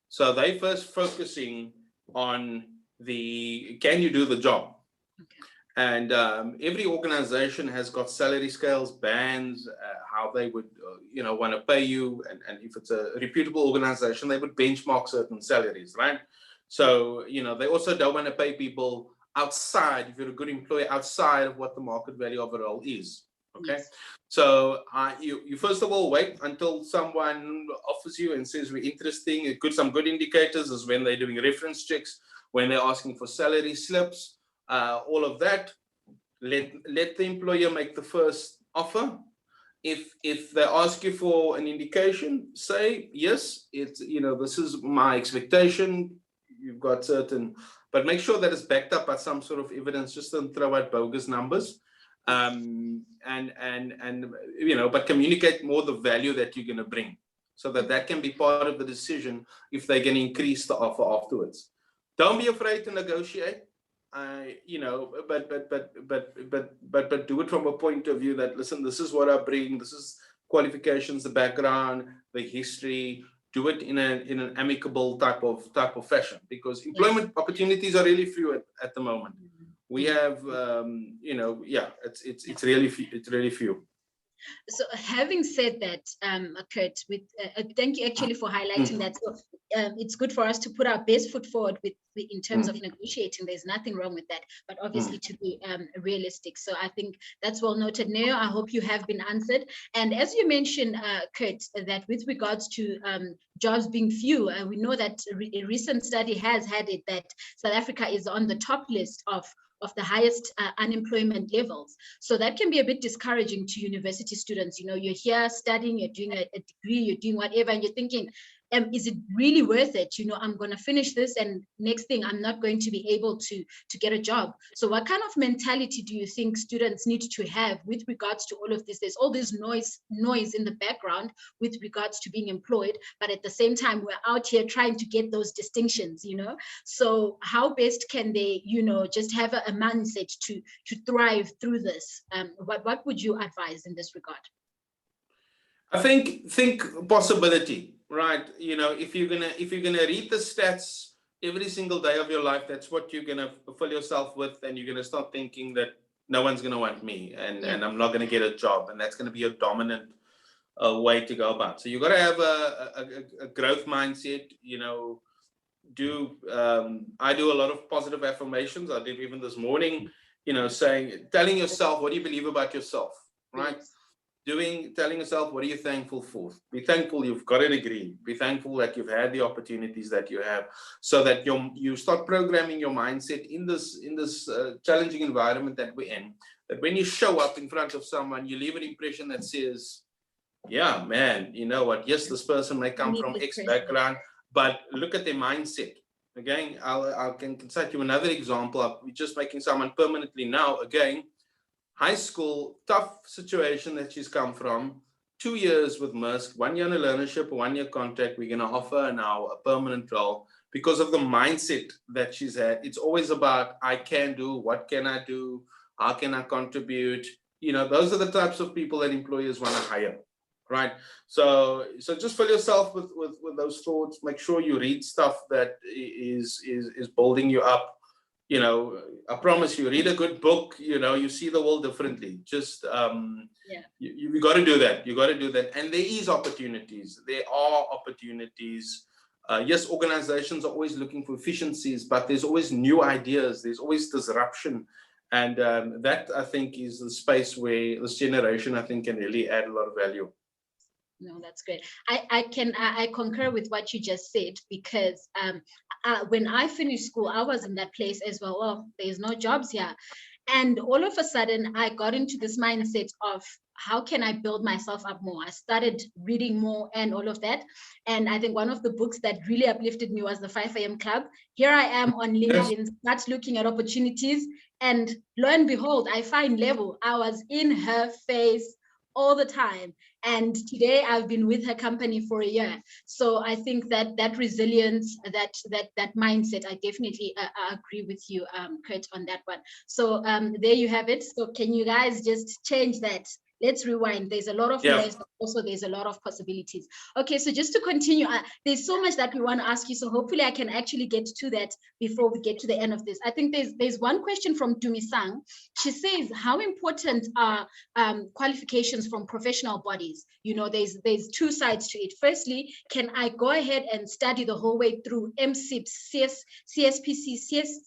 So they first focusing on can you do the job? Okay. And every organization has got salary scales, bands, how they would want to pay you, and if it's a reputable organization, they would benchmark certain salaries, right? So they also don't want to pay people outside, if you're a good employer, outside of what the market value of a role is. Okay. Yes. So you first of all wait until someone offers you and says we're interesting. Some good indicators is when they're doing reference checks, when they're asking for salary slips, all of that. Let the employer make the first offer. If they ask you for an indication, say yes, it's, you know, this is my expectation. You've got certain, but make sure that it's backed up by some sort of evidence. Just don't throw out bogus numbers. And you know, but communicate more the value that you're going to bring, so that that can be part of the decision if they can increase the offer afterwards. Don't be afraid to negotiate. You know, but do it from a point of view that, listen, this is what I bring, this is qualifications, the background, the history. Do it in an amicable type of fashion, because employment opportunities are really few at the moment. We have, you know, yeah, it's really few. So having said that, Kurt, thank you actually for highlighting that. So it's good for us to put our best foot forward in terms of negotiating. There's nothing wrong with that, but obviously to be realistic. So I think that's well noted, Neo. I hope you have been answered. And as you mentioned, Kurt, that with regards to jobs being few, we know that a recent study has had it that South Africa is on the top list of the highest unemployment levels. So that can be a bit discouraging to university students. You know, you're here studying, you're doing a degree, you're doing whatever, and you're thinking, is it really worth it? You know, I'm going to finish this and next thing I'm not going to be able to get a job. So what kind of mentality do you think students need to have with regards to all of this? There's all this noise in the background with regards to being employed, but at the same time, we're out here trying to get those distinctions, you know? So how best can they, you know, just have a mindset to thrive through this? What would you advise in this regard? I think possibility, right? You know, if you're gonna read the stats every single day of your life, that's what you're gonna fill yourself with, and you're gonna start thinking that no one's gonna want me, and I'm not gonna get a job, and that's gonna be a dominant way to go about. So you got to have a growth mindset. You know, I do a lot of positive affirmations. I did even this morning. You know, telling yourself, what do you believe about yourself, right? Yes. Telling yourself, what are you thankful for? Be thankful you've got a degree. Be thankful that you've had the opportunities that you have, so that you start programming your mindset in this challenging environment that we're in. That when you show up in front of someone, you leave an impression that says, yeah, man, you know what? Yes, this person may come from X background, but look at their mindset. Again, I can cite you another example. We're just making someone permanently now. Again, high school, tough situation that she's come from, 2 years with Maersk, 1 year on a learnership, 1 year contract. We're going to offer her now a permanent role because of the mindset that she's had. It's always about, I can do, what can I do? How can I contribute? You know, those are the types of people that employers want to hire, right? So just fill yourself with those thoughts. Make sure you read stuff that is building you up. You know, I promise you, read a good book, you know, you see the world differently. Just, you got to do that. You got to do that. And there is opportunities. There are opportunities. Yes, organizations are always looking for efficiencies, but there's always new ideas. There's always disruption. And that, I think, is the space where this generation, I think, can really add a lot of value. No, that's great. I concur with what you just said, because when I finished school, I was in that place as well. Oh, there's no jobs here. And all of a sudden, I got into this mindset of how can I build myself up more? I started reading more and all of that. And I think one of the books that really uplifted me was the 5 a.m. Club. Here I am on LinkedIn, start looking at opportunities. And lo and behold, I find Level. I was in her face all the time. And today I've been with her company for a year. So I think that resilience, that mindset, I definitely agree with you, Kurt, on that one. So there you have it. So can you guys just change that? Let's rewind. There's a lot of noise, but also there's a lot of possibilities. Okay, so just to continue, there's so much that we want to ask you. So hopefully I can actually get to that before we get to the end of this. I think there's one question from Dumisang. She says, how important are qualifications from professional bodies? You know, there's two sides to it. Firstly, can I go ahead and study the whole way through MSIPS, CSPC,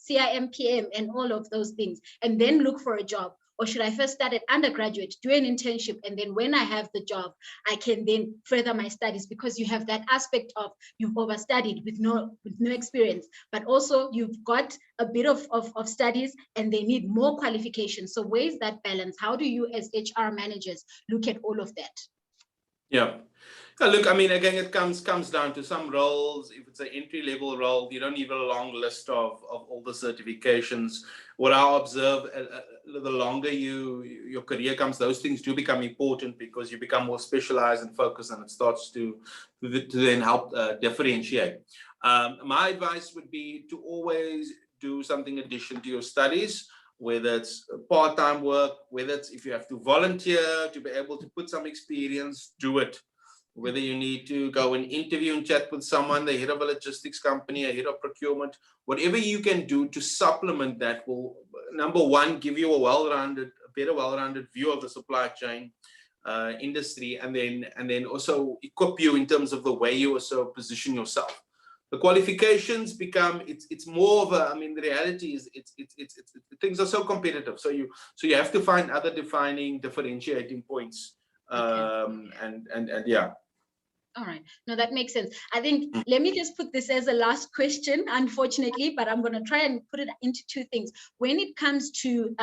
CIMPM, and all of those things, and then look for a job? or should I first start at undergraduate, do an internship, and then when I have the job, I can then further my studies? Because you have that aspect of you've overstudied with no experience, but also you've got a bit of studies and they need more qualifications. So where's that balance? How do you as HR managers look at all of that? Yeah. Look, I mean, again, it comes down to some roles. If it's an entry-level role, you don't need a long list of all the certifications. What I observe, the longer your career comes, those things do become important because you become more specialized and focused, and it starts to then help differentiate. My advice would be to always do something in addition to your studies, whether it's part-time work, whether it's if you have to volunteer to be able to put some experience, do it. Whether you need to go and interview and chat with someone, the head of a logistics company, a head of procurement, whatever you can do to supplement that will, number one, give you a better well-rounded view of the supply chain industry, and then also equip you in terms of the way you also position yourself. The qualifications become, it's more of a, I mean, the reality is it's things are so competitive. So you have to find other differentiating points. Okay. And yeah. All right. No, that makes sense. I think, let me just put this as a last question, unfortunately, but I'm going to try and put it into two things. When it comes to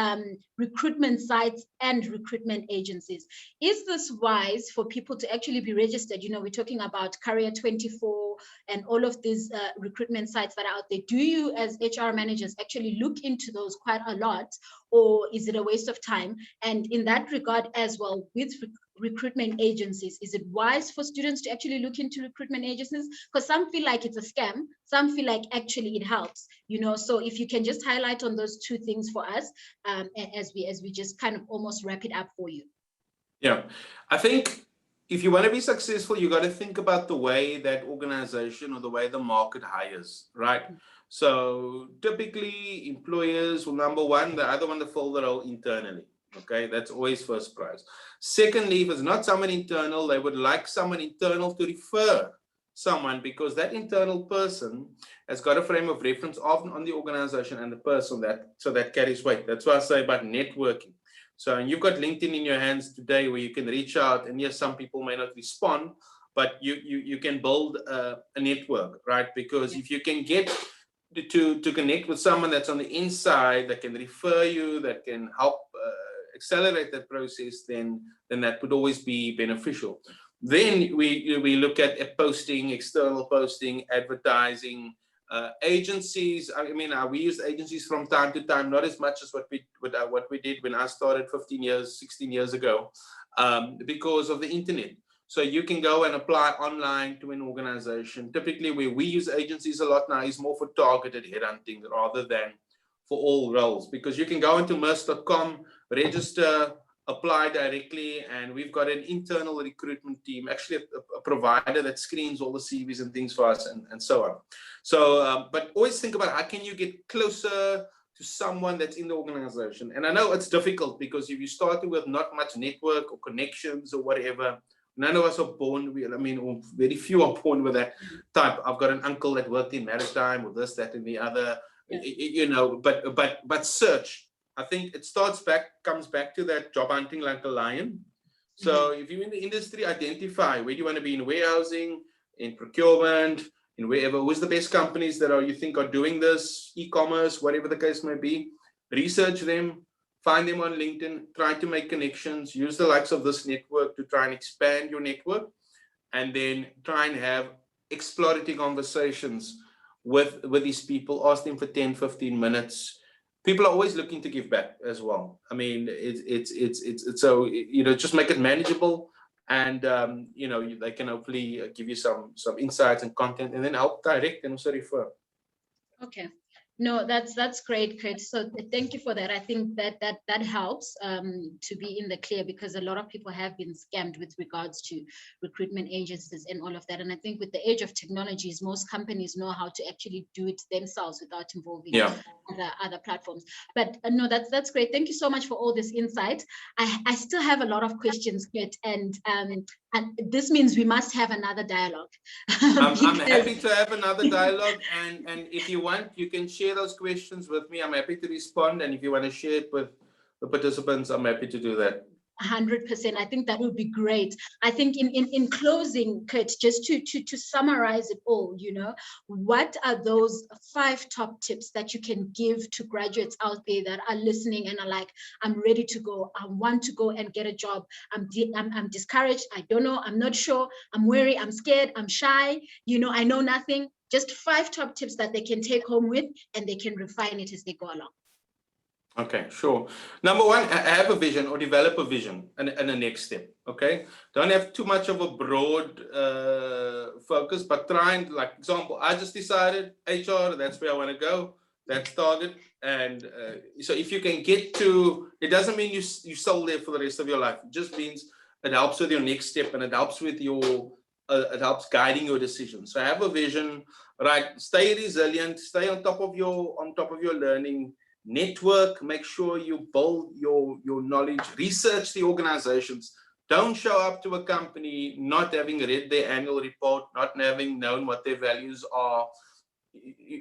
recruitment sites and recruitment agencies, is this wise for people to actually be registered? You know, we're talking about Career 24 and all of these recruitment sites that are out there. Do you as HR managers actually look into those quite a lot, or is it a waste of time? And in that regard as well, with recruitment agencies, is it wise for students to actually look into recruitment agencies? Because some feel like it's a scam, some feel like actually it helps, you know. So if you can just highlight on those two things for us, as we just kind of almost wrap it up for you. Yeah, I think if you want to be successful, you got to think about the way that organization or the way the market hires, right? So typically employers will, number one, they either want to fill the role internally. Okay, that's always first prize. Secondly, if it's not someone internal, they would like someone internal to refer someone, because that internal person has got a frame of reference often on the organization and the person, that carries weight. That's why I say about networking. So, and you've got LinkedIn in your hands today where you can reach out, and yes, some people may not respond, but you can build a network, right? Because if you can get to connect with someone that's on the inside that can refer you, that can help accelerate that process, then that would always be beneficial. Then we look at posting, external posting, advertising, agencies. I mean, we use agencies from time to time, not as much as what we did when I started 16 years ago, because of the internet. So you can go and apply online to an organization. Typically, where we use agencies a lot now is more for targeted headhunting rather than for all roles, because you can go into MERS.com, register, apply directly, and we've got an internal recruitment team, actually a provider that screens all the CVs and things for us, and so on. So, but always think about how can you get closer to someone that's in the organization. And I know it's difficult because if you're starting with not much network or connections or whatever, none of us are born with, I mean, very few are born with that type. I've got an uncle that worked in maritime or this, that, and the other, you know, but search. I think it comes back to that job hunting like a lion. So if you're in the industry, identify where do you want to be, in warehousing, in procurement, in wherever. Who's the best companies that you think are doing this, e-commerce, whatever the case may be. Research them, find them on LinkedIn, try to make connections, use the likes of this network to try and expand your network, and then try and have exploratory conversations with these people. Ask them for 10, 15 minutes. People are always looking to give back as well. I mean, it's so, you know, just make it manageable, and you know, they can hopefully give you some insights and content, and then help direct and also refer. Okay. No, that's great, Chris. So thank you for that. I think that helps to be in the clear, because a lot of people have been scammed with regards to recruitment agencies and all of that. And I think with the age of technologies, most companies know how to actually do it themselves without involving other platforms. But no, that's great. Thank you so much for all this insight. I still have a lot of questions, Kurt, and this means we must have another dialogue. I'm happy to have another dialogue, and if you want, you can share those questions with me. I'm happy to respond, and if you want to share it with the participants, I'm happy to do that. 100%. I think that would be great. I think in closing, Kurt, just to summarize it all, you know, what are those 5 top tips that you can give to graduates out there that are listening and are like, I'm ready to go, I want to go and get a job, I'm discouraged, I don't know, I'm not sure, I'm worried, I'm scared, I'm shy, you know, I know nothing. Just 5 top tips that they can take home with and they can refine it as they go along. Okay, sure. Number 1, have a vision or develop a vision and a next step. Okay, don't have too much of a broad focus, but try and, like example, I just decided HR, that's where I want to go, that's target. And so if you can get to, it doesn't mean you still there for the rest of your life. It just means it helps with your next step and it helps with your, it helps guiding your decision. So have a vision, right? Stay resilient, stay on top of your learning. Network, make sure you build your knowledge, research the organizations. Don't show up to a company not having read their annual report, not having known what their values are.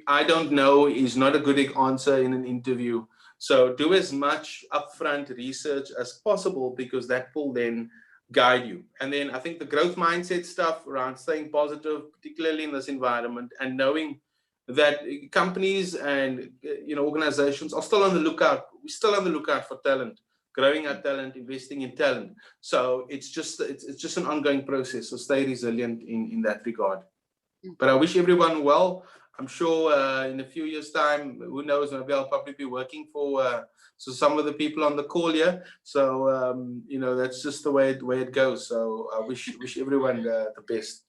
I don't know is not a good answer in an interview. So do as much upfront research as possible, because that will then guide you. And then I think the growth mindset stuff around staying positive, particularly in this environment, and knowing that companies and organizations are still on the lookout. We're still on the lookout for talent, growing our talent, investing in talent. So it's just an ongoing process. So stay resilient in that regard. But I wish everyone well. I'm sure in a few years' time, who knows, maybe I'll probably be working for some of the people on the call here. So that's just the way it goes. So I wish everyone the best.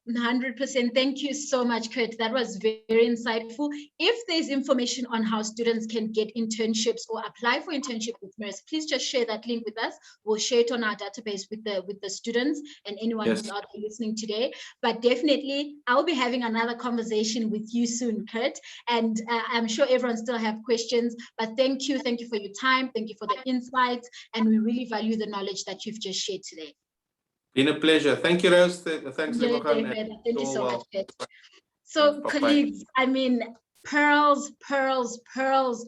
100%. Thank you so much, Kurt. That was very insightful. If there's information on how students can get internships or apply for internship with MERS, please just share that link with us. We'll share it on our database with the students and anyone who's out there listening today. But definitely, I'll be having another conversation with you soon, Kurt. And I'm sure everyone still have questions. But thank you for your time. Thank you for the insights. And we really value the knowledge that you've just shared today. Been a pleasure. Thank you, Rose. Thanks, everyone. Thank you so much, Kurt. So, colleagues, I mean, pearls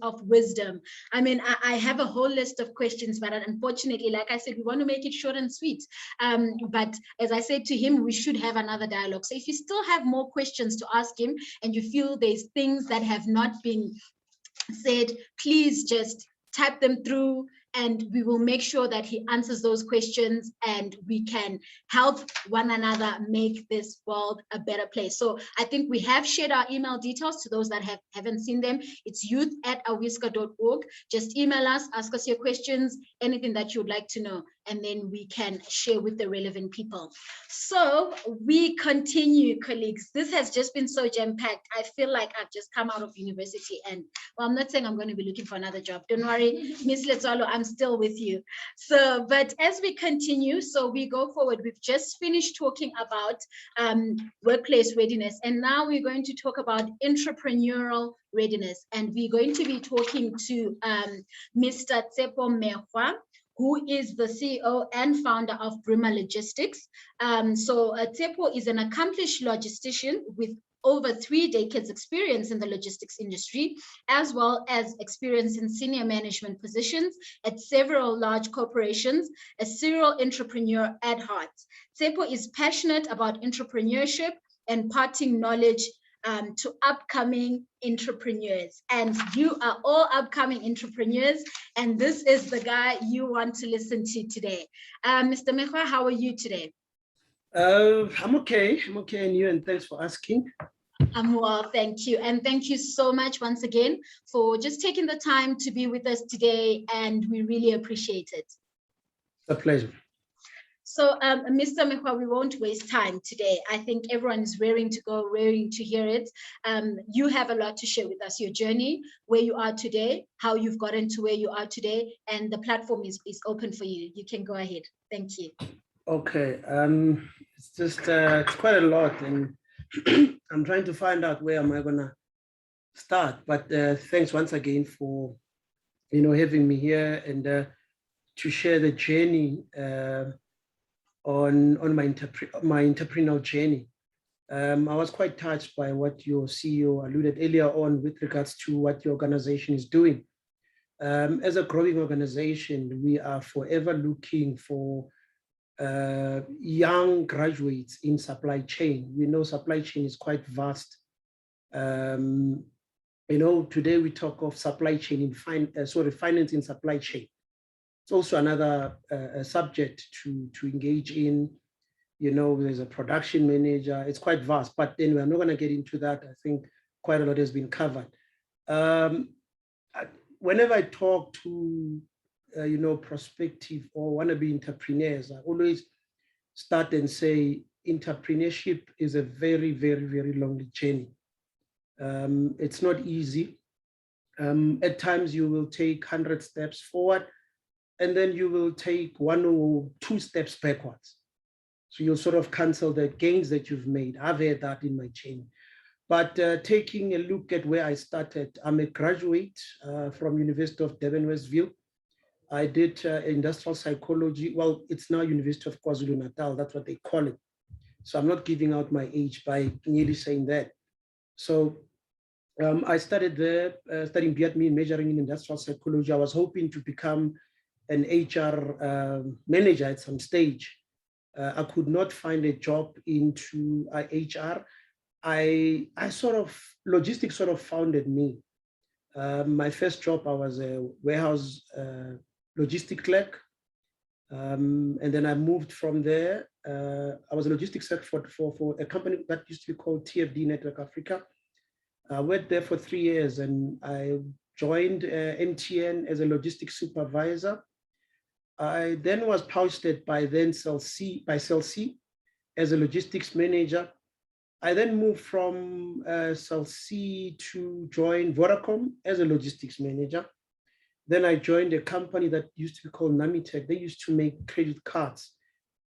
of wisdom. I mean, I have a whole list of questions, but unfortunately, like I said, we want to make it short and sweet. But as I said to him, we should have another dialogue. So if you still have more questions to ask him and you feel there's things that have not been said, please just type them through, and we will make sure that he answers those questions and we can help one another make this world a better place. So I think we have shared our email details to those that haven't seen them. It's youth@awiska.org. Just email us, ask us your questions, anything that you'd like to know, and then we can share with the relevant people. So we continue, colleagues. This has just been so jam-packed. I feel like I've just come out of university, and well, I'm not saying I'm going to be looking for another job. Don't worry, Miss Letsalo, I'm still with you. So, but as we continue, so we go forward, we've just finished talking about workplace readiness, and now we're going to talk about entrepreneurial readiness, and we're going to be talking to Mr. Tsepo Mehwa, who is the CEO and founder of Brima Logistics. So Tsepo is an accomplished logistician with over 3 decades experience in the logistics industry, as well as experience in senior management positions at several large corporations, a serial entrepreneur at heart. Tsepo is passionate about entrepreneurship and imparting knowledge to upcoming entrepreneurs. And you are all upcoming entrepreneurs, and this is the guy you want to listen to today. Mr. Mehwa, how are you today? I'm okay, and you, and thanks for asking. I'm well, thank you. And thank you so much once again for just taking the time to be with us today, and we really appreciate it. It's a pleasure. So, Mr. Mehwa, we won't waste time today. I think everyone is raring to go, raring to hear it. You have a lot to share with us, your journey, where you are today, how you've gotten to where you are today, and the platform is open for you. You can go ahead. Thank you. Okay, it's just it's quite a lot, and I'm trying to find out where am I gonna start. But thanks once again for having me here and to share the journey on my entrepreneurial journey. I was quite touched by what your CEO alluded earlier on with regards to what your organization is doing. As a growing organization, we are forever looking for young graduates in supply chain. We know supply chain is quite vast. Today we talk of supply chain in finance in supply chain. It's also another subject to engage in. There's a production manager. It's quite vast, but then we're not going to get into that. I think quite a lot has been covered. Whenever I talk to prospective or wannabe entrepreneurs, I always start and say entrepreneurship is a very, very, very long journey. It's not easy. At times you will take 100 steps forward, and then you will take 1 or 2 steps backwards. So you'll sort of cancel the gains that you've made. I've had that in my journey. But taking a look at where I started, I'm a graduate from University of Durban, Westville. I did industrial psychology. Well, it's now University of KwaZulu-Natal. That's what they call it. So I'm not giving out my age by nearly saying that. So I started there, studying BAdmin, majoring in industrial psychology. I was hoping to become an HR manager at some stage. I could not find a job into HR. Logistics sort of founded me. My first job, I was a warehouse logistic clerk. And then I moved from there. I was a logistics clerk for a company that used to be called TFD Network Africa. I worked there for 3 years, and I joined MTN as a logistics supervisor. I then was posted by Cell C as a logistics manager. I then moved from Cell C to join Vodacom as a logistics manager. Then I joined a company that used to be called Namitech. They used to make credit cards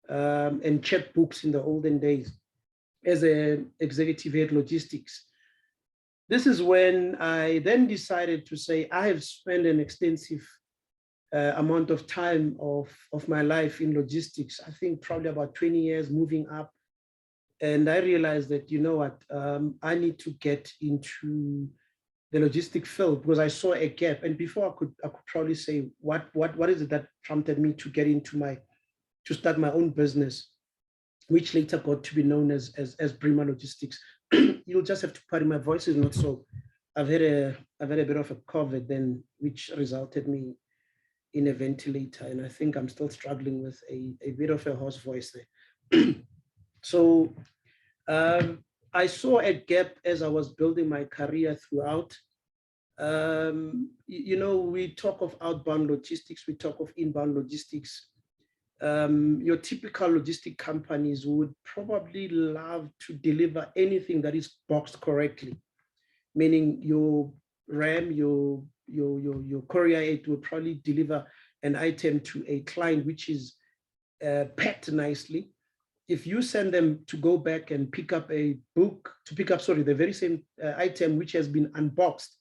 and checkbooks in the olden days as an executive head logistics. This is when I then decided to say, I have spent an extensive amount of time of my life in logistics. I think probably about 20 years moving up. And I realized that, you know what, I need to get into the logistic field because I saw a gap. And before I could probably say, what is it that prompted me to get into to start my own business, which later got to be known as Brima Logistics. You'll just have to pardon my voice is not so. I've had a bit of a COVID then, which resulted me in a ventilator, and I think I'm still struggling with a bit of a hoarse voice there. So I saw a gap as I was building my career throughout. We talk of outbound logistics, we talk of inbound logistics. Your typical logistic companies would probably love to deliver anything that is boxed correctly, meaning your RAM, your courier aid will probably deliver an item to a client which is packed nicely. If you send them to go back and pick up the very same item which has been unboxed,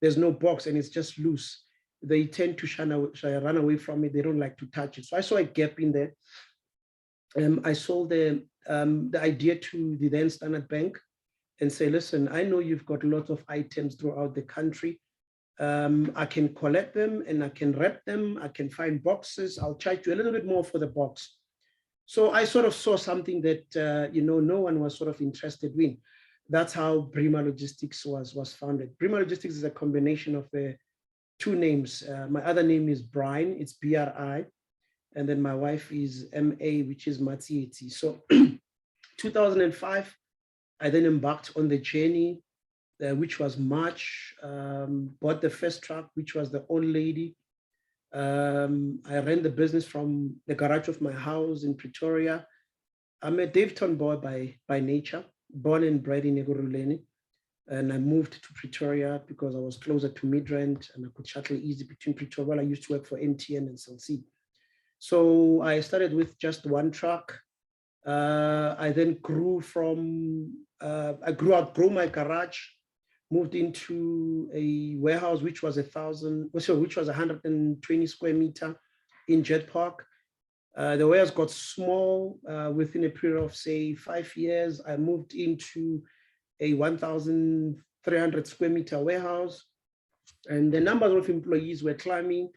there's no box and it's just loose, they tend to run away from it. They don't like to touch it. So I saw a gap in there. I sold the idea to the then Standard Bank and say, listen, I know you've got lots of items throughout the country. I can collect them and I can wrap them. I can find boxes. I'll charge you a little bit more for the box. So I sort of saw something that, no one was sort of interested in. That's how Brima Logistics was founded. Brima Logistics is a combination of the 2 names. My other name is Brian, it's BRI. And then my wife is MA, which is Matsieti. So 2005, I then embarked on the journey, which was March, bought the first truck, which was the old lady. I ran the business from the garage of my house in Pretoria. I'm a Daveton boy by nature, born and bred in Egoruleni. And I moved to Pretoria because I was closer to Midrand and I could shuttle easy between Pretoria. Well, I used to work for MTN and Cell C. So I started with just 1 truck. I then grew outgrew my garage, moved into a warehouse, which was 120 square meter in Jet Park. The warehouse got small within a period of, say, 5 years. I moved into a 1,300 square meter warehouse. And the numbers of employees were climbing,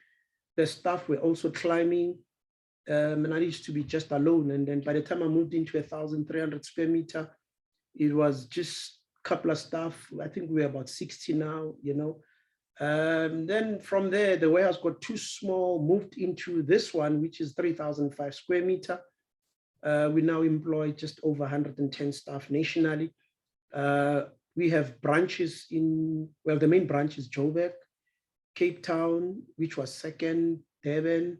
the staff were also climbing. And I used to be just alone. And then by the time I moved into 1,300 square meter, it was just a couple of staff. I think we're about 60 now, you know. Then from there, the warehouse got too small, moved into this one, which is 3,005 square meter. We now employ just over 110 staff nationally. We have branches in, well, the main branch is Joburg, Cape Town, which was second, Durban,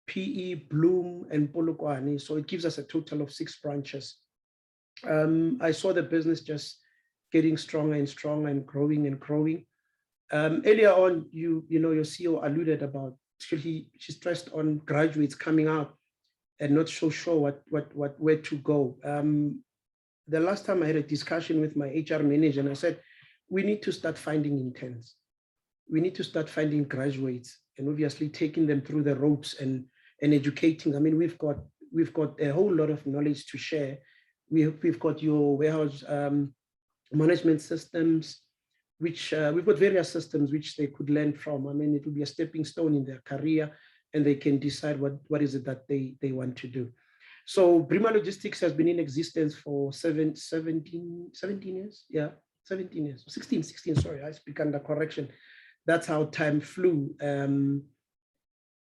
PE, Bloom, and Polokwane. So it gives us a total of 6 branches. I saw the business just getting stronger and stronger and growing and growing. Earlier on, you know, your CEO alluded about, she stressed on graduates coming out and not so sure where to go. The last time I had a discussion with my HR manager, and I said, we need to start finding interns. We need to start finding graduates and obviously taking them through the ropes and educating. I mean, we've got a whole lot of knowledge to share. We've got your warehouse management systems, which we've got various systems which they could learn from. I mean, it will be a stepping stone in their career, and they can decide what is it that they want to do. So Brima Logistics has been in existence for 17 years. Yeah, 17 years, 16, sorry, I speak under correction. That's how time flew. I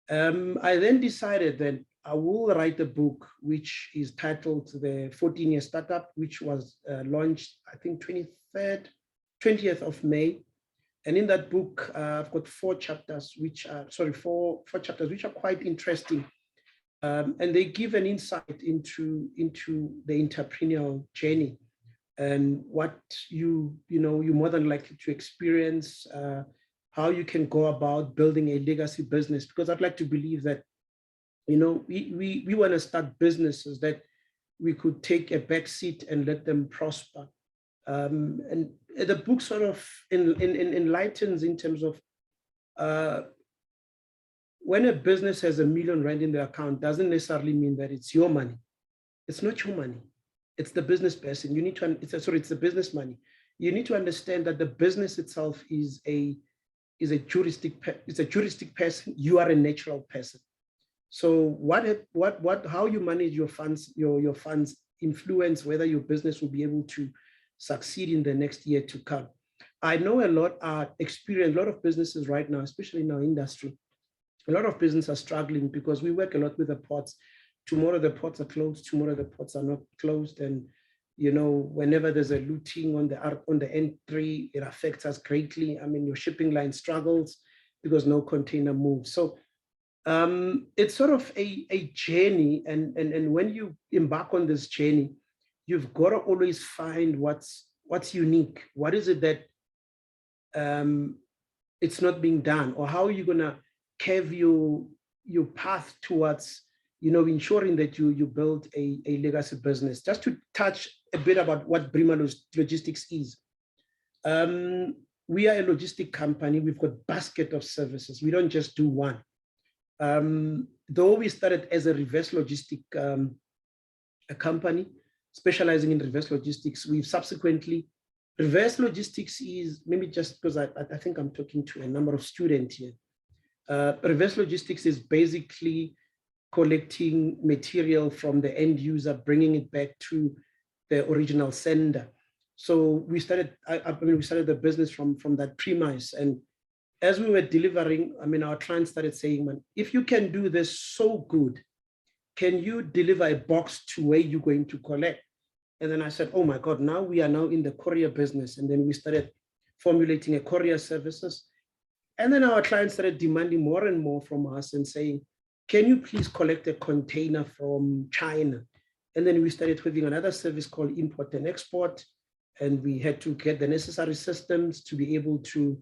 then decided that I will write a book, which is titled The 14-Year Startup, which was launched, I think, 20th of May. And in that book, I've got 4 chapters, which are, four chapters, which are quite interesting. And they give an insight into the entrepreneurial journey and what you're more than likely to experience, how you can go about building a legacy business. Because I'd like to believe that, you know, we want to start businesses that we could take a back seat and let them prosper. And the book sort of enlightens in terms of when a business has R1 million in the account, doesn't necessarily mean that it's your money. It's not your money. It's the business person. You need to, it's the business money. You need to understand that the business itself is a juristic person. You are a natural person. So how you manage your funds, your funds influence whether your business will be able to succeed in the next year to come. I know a lot of businesses right now, especially in our industry, a lot of businesses are struggling because we work a lot with the ports. Tomorrow the ports are closed, tomorrow the ports are not closed. And, you know, whenever there's a looting on the N3, it affects us greatly. I mean, your shipping line struggles because no container moves. So it's sort of a journey. And when you embark on this journey, you've got to always find what's unique. What is it that it's not being done, or how are you gonna carve your path towards, you know, ensuring that you build a legacy business. Just to touch a bit about what Brima Logistics is. We are a logistic company. We've got a basket of services. We don't just do one. Though we started as a reverse logistic a company specializing in reverse logistics, we've subsequently, reverse logistics is, maybe just because I think I'm talking to a number of students here. Reverse logistics is basically collecting material from the end user, bringing it back to the original sender. So we started, we started the business from that premise. And as we were delivering, I mean, our clients started saying, man, if you can do this so good, can you deliver a box to where you're going to collect? And then I said, oh my God, now we are now in the courier business. And then we started formulating a courier services. And then our clients started demanding more and more from us and saying, can you please collect a container from China? And then we started having another service called import and export. And we had to get the necessary systems to be able to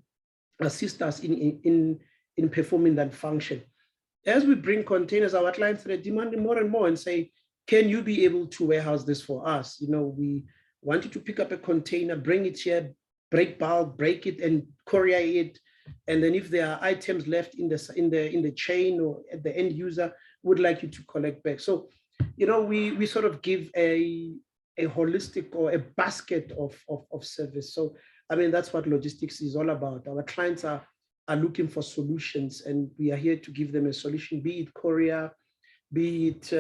assist us in performing that function. As we bring containers, our clients started demanding more and more and say, can you be able to warehouse this for us? You know, we want you to pick up a container, bring it here, break bulk, break it and courier it. And then if there are items left in the chain or at the end user, would like you to collect back. So, you know, we sort of give a holistic or a basket of service. So, I mean, that's what logistics is all about. Our clients are are looking for solutions, and we are here to give them a solution, be it courier, be it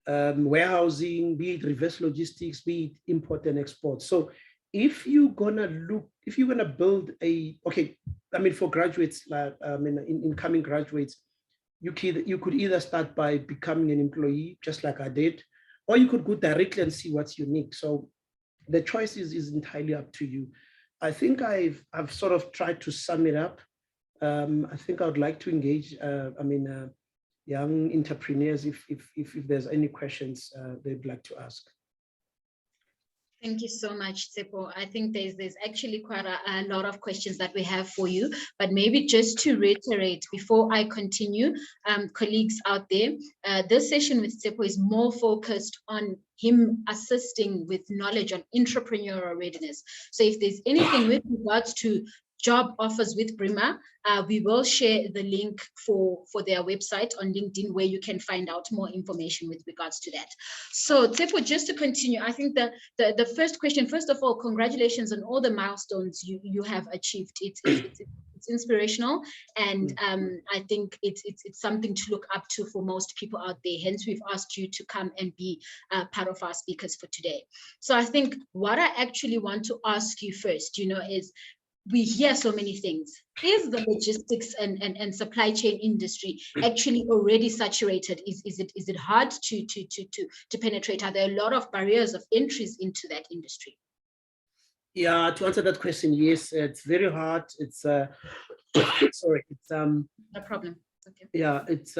warehousing, be it reverse logistics, be it import and export. So if you're gonna build for graduates, like incoming graduates, you could either start by becoming an employee, just like I did, or you could go directly and see what's unique. So the choice is entirely up to you. I think I've sort of tried to sum it up. I think I would like to engage, young entrepreneurs if there's any questions they'd like to ask. Thank you so much, Tsepo. I think there's actually quite a lot of questions that we have for you, but maybe just to reiterate before I continue, colleagues out there, this session with Tsepo is more focused on him assisting with knowledge on entrepreneurial readiness. So if there's anything with regards to job offers with Brima, we will share the link for their website on LinkedIn, where you can find out more information with regards to that. So Tsepo, just to continue, I think the first question, first of all, congratulations on all the milestones you have achieved. It's inspirational, and I think it's something to look up to for most people out there. Hence, we've asked you to come and be part of our speakers for today. So I think what I actually want to ask you first, is, we hear so many things. Is the logistics and supply chain industry actually already saturated? Is it hard to penetrate? Are there a lot of barriers of entries into that industry? Yeah, to answer that question, yes, it's very hard. It's sorry, it's no problem. Okay. Yeah, it's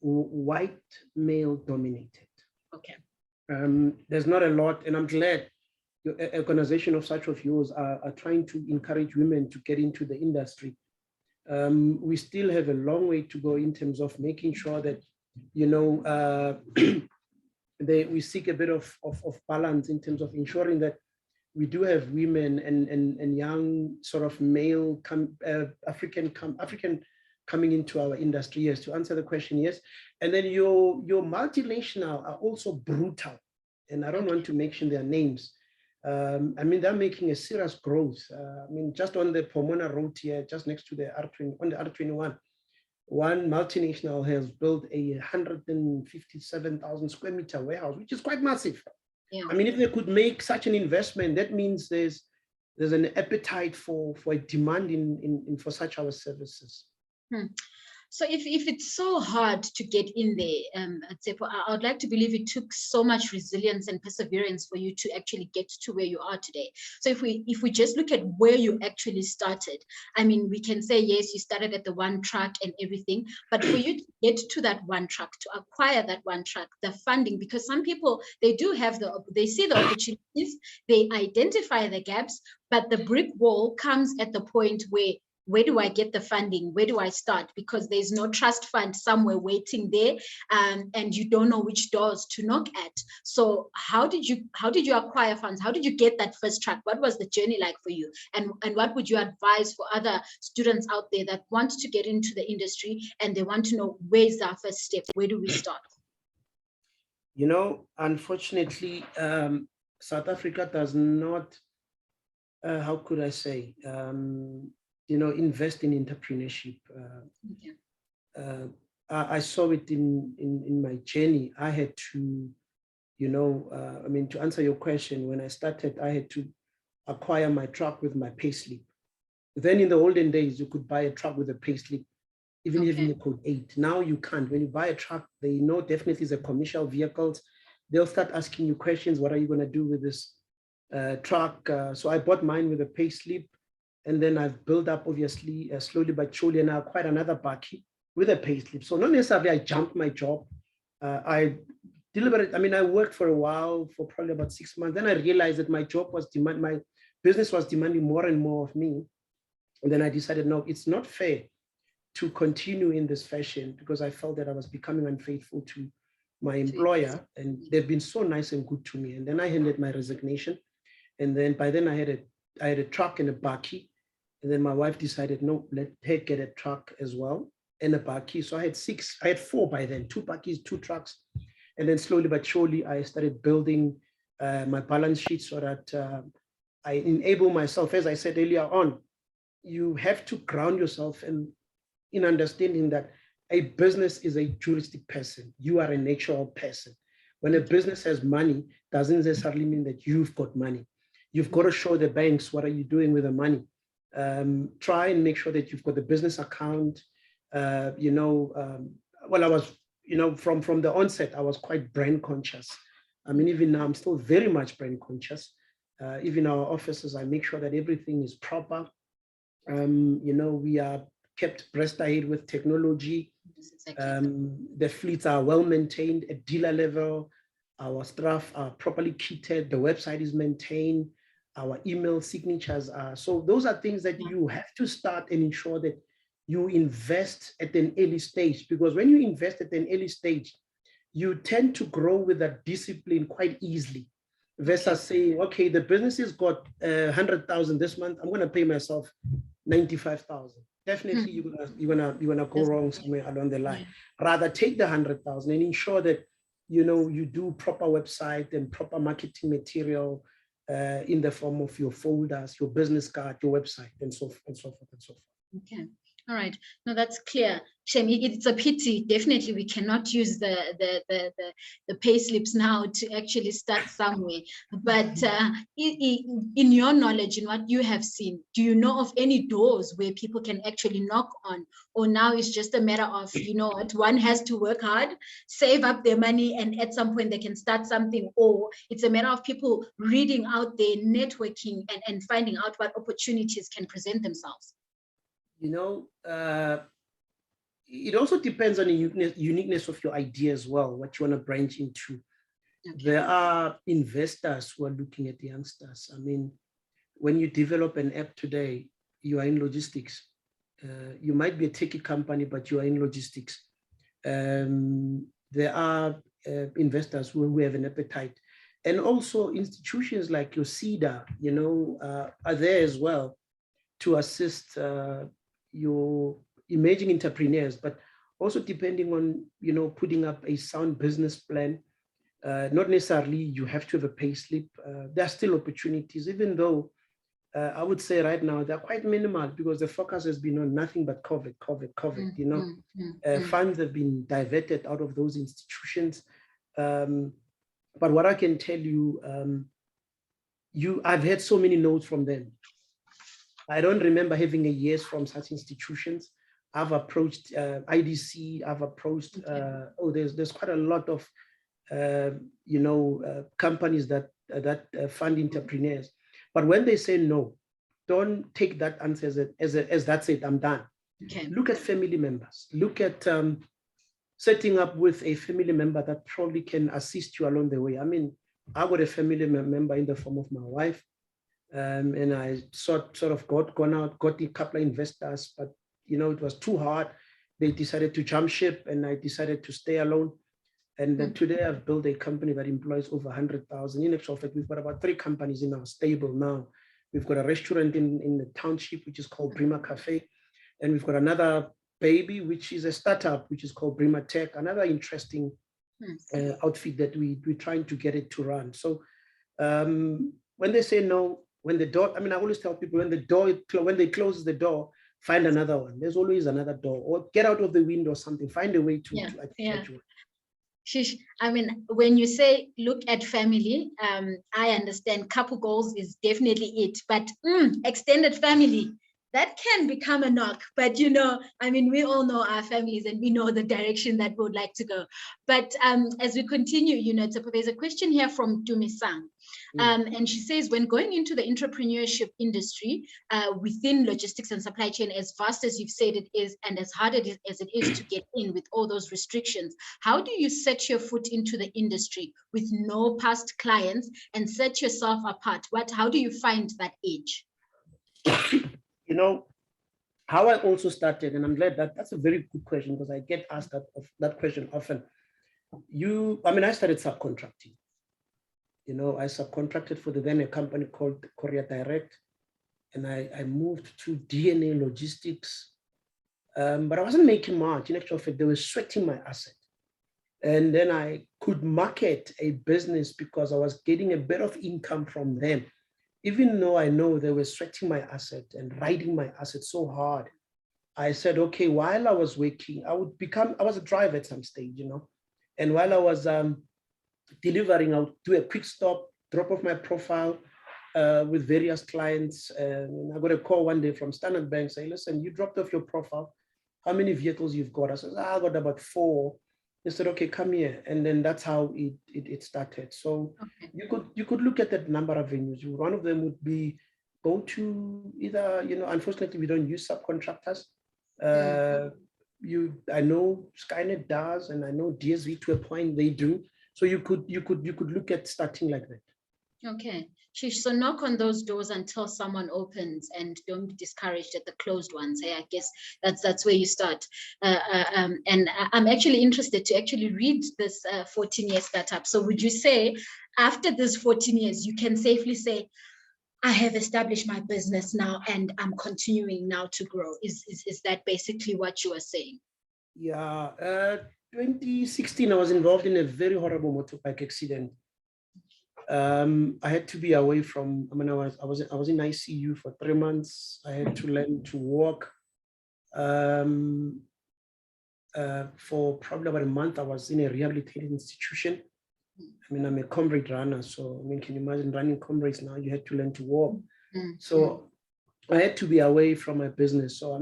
white male dominated. Okay. There's not a lot, and I'm glad your organization of such of yours are trying to encourage women to get into the industry. We still have a long way to go in terms of making sure that, we seek a bit of balance in terms of ensuring that we do have women and young sort of male African coming into our industry. Yes, to answer the question, yes. And then your multinational are also brutal, and I don't want to mention their names. They're making a serious growth. Just on the Pomona Road here, just next to the R21, one multinational has built a 157,000 square meter warehouse, which is quite massive. Yeah. If they could make such an investment, that means there's an appetite for a demand for such our services. So if it's so hard to get in there, Tsepo, I would like to believe it took so much resilience and perseverance for you to actually get to where you are today. So if we just look at where you actually started, we can say, yes, you started at the one truck and everything, but for you to get to that one truck, to acquire that one truck, the funding, because some people, they see the opportunities, they identify the gaps, but the brick wall comes at the point where do I get the funding? Where do I start? Because there's no trust fund somewhere waiting there, and you don't know which doors to knock at. So how did you acquire funds? How did you get that first truck? What was the journey like for you? And what would you advise for other students out there that want to get into the industry and they want to know, where's our first step? Where do we start? Unfortunately, South Africa does not, how could I say, invest in entrepreneurship. I saw it in my journey. I had to, to answer your question, when I started, I had to acquire my truck with my payslip. Then in the olden days, you could buy a truck with a payslip, even having a code 8. Now you can't. When you buy a truck, they know definitely it's a commercial vehicle. They'll start asking you questions. What are you going to do with this truck? So I bought mine with a payslip. And then I've built up, obviously, slowly but surely, and I acquired another bakkie with a payslip. So not necessarily I jumped my job. I worked for a while, for probably about 6 months. Then I realized that my business was demanding more and more of me. And then I decided, no, it's not fair to continue in this fashion, because I felt that I was becoming unfaithful to my employer, and they've been so nice and good to me. And then I handed my resignation. And then by then I had a truck and a bakkie. And then my wife decided, no, let her get a truck as well and a bakkie. So I had 4 by then, 2 bakkies, 2 trucks. And then slowly but surely, I started building my balance sheet so that I enable myself, as I said earlier on, you have to ground yourself in understanding that a business is a juristic person. You are a natural person. When a business has money, doesn't necessarily mean that you've got money. You've got to show the banks, what are you doing with the money? Try and make sure that you've got the business account. Well, I was, from the onset, I was quite brand conscious. I mean, even now, I'm still very much brand conscious. Even our offices, I make sure that everything is proper. We are kept breast ahead with technology. The fleets are well maintained at dealer level. Our staff are properly kitted. The website is maintained. Our email signatures are. So those are things that you have to start and ensure that you invest at an early stage, because when you invest at an early stage, you tend to grow with that discipline quite easily versus saying, okay, the business has got 100,000 this month, I'm going to pay myself 95,000. Definitely you're gonna go wrong somewhere along the line. Rather take the 100,000 and ensure that you do proper website and proper marketing material in the form of your folders, your business card, your website, and so forth and so forth and so forth. Okay. All right. No, that's clear. Shame, it's a pity. Definitely, we cannot use the pay slips now to actually start somewhere. But in your knowledge, in what you have seen, do you know of any doors where people can actually knock on? Or now it's just a matter of, what, one has to work hard, save up their money, and at some point they can start something? Or it's a matter of people reading out there, networking, and finding out what opportunities can present themselves? It also depends on the uniqueness of your idea as well, what you want to branch into. Okay. There are investors who are looking at the youngsters. I mean, when you develop an app today, you are in logistics. You might be a techie company, but you are in logistics. There are investors who have an appetite. And also institutions like your CEDA, are there as well to assist your emerging entrepreneurs, but also depending on, putting up a sound business plan. Not necessarily you have to have a pay slip. There are still opportunities, even though I would say right now they're quite minimal because the focus has been on nothing but COVID. Funds have been diverted out of those institutions. But what I can tell you, I've had so many notes from them. I don't remember having a yes from such institutions. I've approached IDC. I've approached. There's quite a lot of companies that fund entrepreneurs. But when they say no, don't take that answer as that's it. I'm done. Okay. Look at family members. Look at setting up with a family member that probably can assist you along the way. I mean, I got a family member in the form of my wife. And I sort of got a couple of investors, but it was too hard. They decided to jump ship, and I decided to stay alone. And today I've built a company that employs over 100,000. In actual fact, we've got about 3 companies in our stable now. We've got a restaurant in the township, which is called Brima Cafe, and we've got another baby, which is a startup, which is called Brima Tech. Another interesting outfit that we're trying to get it to run. So when they say no. When the door, I always tell people when they close the door, find another one. There's always another door, or get out of the window or something. Find a way to achieve it. Shish, when you say look at family, I understand couple goals is definitely it, but extended family, that can become a knock. But we all know our families and we know the direction that we would like to go. But as we continue, there's a question here from Dumisang. And she says, when going into the entrepreneurship industry within logistics and supply chain, as vast as you've said it is, and as hard as it is to get in with all those restrictions, how do you set your foot into the industry with no past clients and set yourself apart? How do you find that edge? How I also started, and I'm glad that's a very good question because I get asked that question often. I started subcontracting. I subcontracted for then a company called Courier Direct, and I moved to DNA Logistics, but I wasn't making much. In actual fact, they were sweating my asset. And then I could market a business because I was getting a bit of income from them. even though I know they were sweating my asset and riding my asset so hard, I said, okay, while I was working, I was a driver at some stage, and while I was delivering, I would do a quick stop, drop off my profile with various clients. And I got a call one day from Standard Bank saying, listen, you dropped off your profile. How many vehicles you've got? I said, I got about 4. They said, okay, come here. And then that's how it started. So okay. you could look at that number of venues. One of them would be go to either, unfortunately, we don't use subcontractors. I know Skynet does, and I know DSV to a point they do. So you could look at starting like that. Okay, Shish, so knock on those doors until someone opens, and don't be discouraged at the closed ones. Hey, I guess that's where you start. And I'm actually interested to actually read this 14-year startup. So would you say after this 14 years, you can safely say, I have established my business now and I'm continuing now to grow? Is that basically what you are saying? Yeah, 2016, I was involved in a very horrible motorbike accident. I had to be away from, I was in ICU for 3 months. I had to learn to walk. For probably about a month, I was in a rehabilitative institution. I'm a comrade runner. So, can you imagine running comrades now? You had to learn to walk. So I had to be away from my business. So,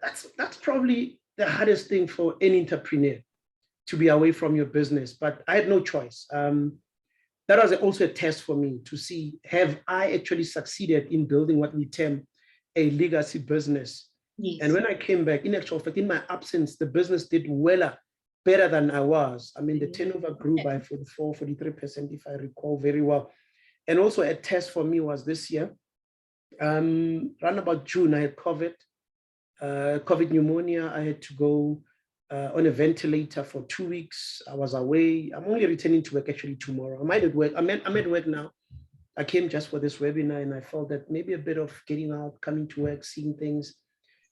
that's probably the hardest thing for any entrepreneur, to be away from your business. But I had no choice. That was also a test for me to see, have I actually succeeded in building what we term a legacy business? Yes. And when I came back, in actual fact, in my absence, the business did better than I was. The turnover grew by 43%, if I recall very well. And also a test for me was this year, around about June, I had COVID pneumonia. I had to go on a ventilator for 2 weeks. I was away. I'm only returning to work actually tomorrow. I'm at work now. I came just for this webinar, and I felt that maybe a bit of getting out, coming to work, seeing things.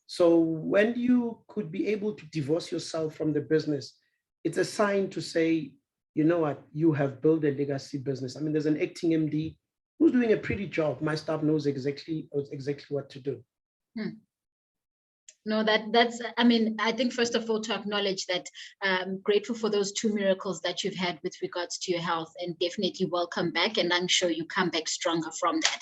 So when you could be able to divorce yourself from the business, it's a sign to say, you know what, you have built a legacy business. There's an acting MD who's doing a pretty job. My staff knows exactly what to do. No, that's, I think first of all, to acknowledge that I'm grateful for those 2 miracles that you've had with regards to your health, and definitely welcome back. And I'm sure you come back stronger from that.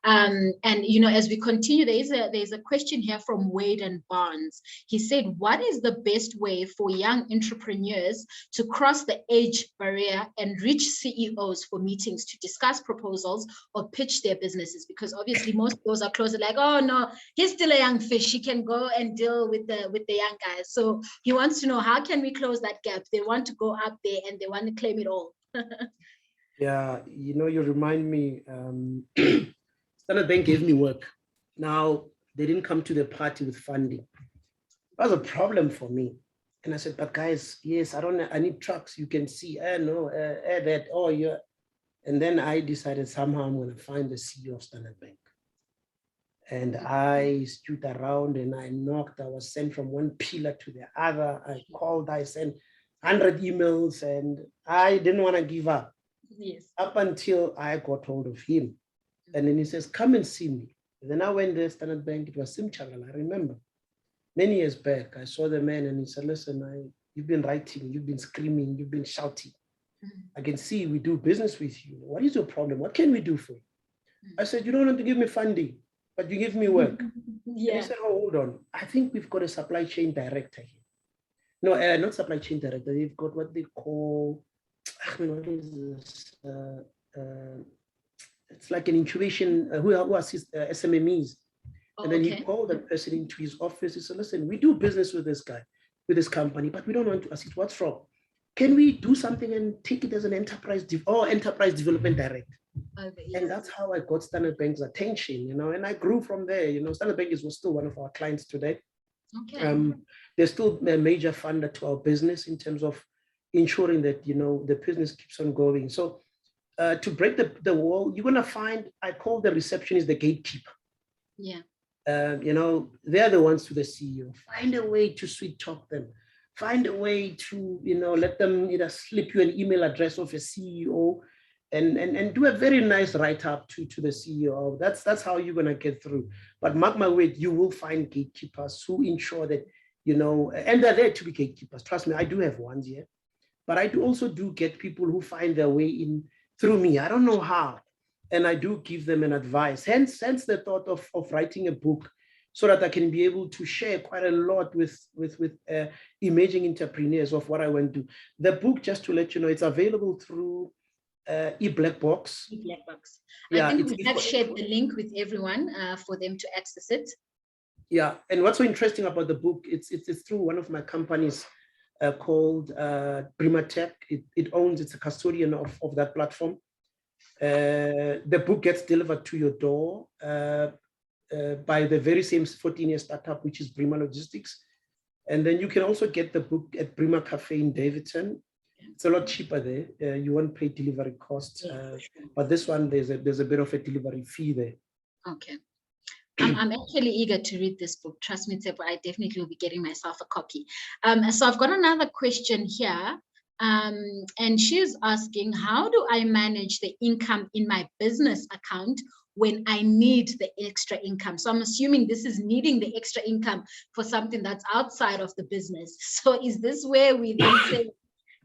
And, as we continue, there's a question here from Wade and Barnes. He said, what is the best way for young entrepreneurs to cross the age barrier and reach CEOs for meetings to discuss proposals or pitch their businesses? Because obviously most of those are closer, like, oh no, he's still a young fish, he can go and deal with the young guys. So he wants to know, how can we close that gap? They want to go up there and they want to claim it all. Yeah, you remind me, Standard Bank gave me work. Now, they didn't come to the party with funding. That was a problem for me. And I said, but guys, yes, I need trucks. You can see, that, oh yeah. And then I decided somehow I'm going to find the CEO of Standard Bank. And I stood around and I knocked. I was sent from one pillar to the other. I called, I sent 100 emails, and I didn't want to give up. Yes. Up until I got hold of him. And then he says, come and see me. And then I went there, Standard Bank. It was Simchagal, I remember. Many years back, I saw the man and he said, listen, you've been writing, you've been screaming, you've been shouting. I can see we do business with you. What is your problem? What can we do for you? I said, you don't want to give me funding, but you give me work. Yeah. And he said, oh, hold on. I think we've got a supply chain director here. No, not supply chain director. They've got what they call, what is this? It's like an incubation, who assists SMMEs. And then he called that person into his office. He said, listen, we do business with this guy, with this company, but we don't want to assist. What's wrong? Can we do something and take it as an enterprise development director? Okay, yes. And that's how I got Standard Bank's attention, and I grew from there. Standard Bank was still one of our clients today. Okay. They're still a major funder to our business in terms of ensuring that, the business keeps on going. So to break the wall, you're going to find, I call the receptionist the gatekeeper. Yeah. They're the ones to the CEO. Find a way to sweet talk them. Find a way to, let them either slip you an email address of a CEO and do a very nice write-up to the CEO. That's how you're gonna get through. But mark my word, you will find gatekeepers who ensure that, you know, and they're there to be gatekeepers. Trust me, I do have ones here, but I do also get people who find their way in through me. I don't know how, and I do give them an advice. Hence the thought of writing a book, so that I can be able to share quite a lot with emerging entrepreneurs of what I went to. The book, just to let you know, it's available through eBlack Box. eBlack Box. Yeah, I think we have shared the link with everyone for them to access it. Yeah, and what's so interesting about the book, it's through one of my companies called Prima Tech. It's a custodian of that platform. The book gets delivered to your door by the very same 14-year startup, which is Prima Logistics. And then you can also get the book at Prima Cafe in Davidson. It's a lot cheaper there. You won't pay delivery costs, but this one there's a bit of a delivery fee there. Okay, I'm actually eager to read this book. Trust me, Tsepo, I definitely will be getting myself a copy. So I've got another question here, and she's asking, how do I manage the income in my business account when I need the extra income? So I'm assuming this is needing the extra income for something that's outside of the business. So is this where we then say,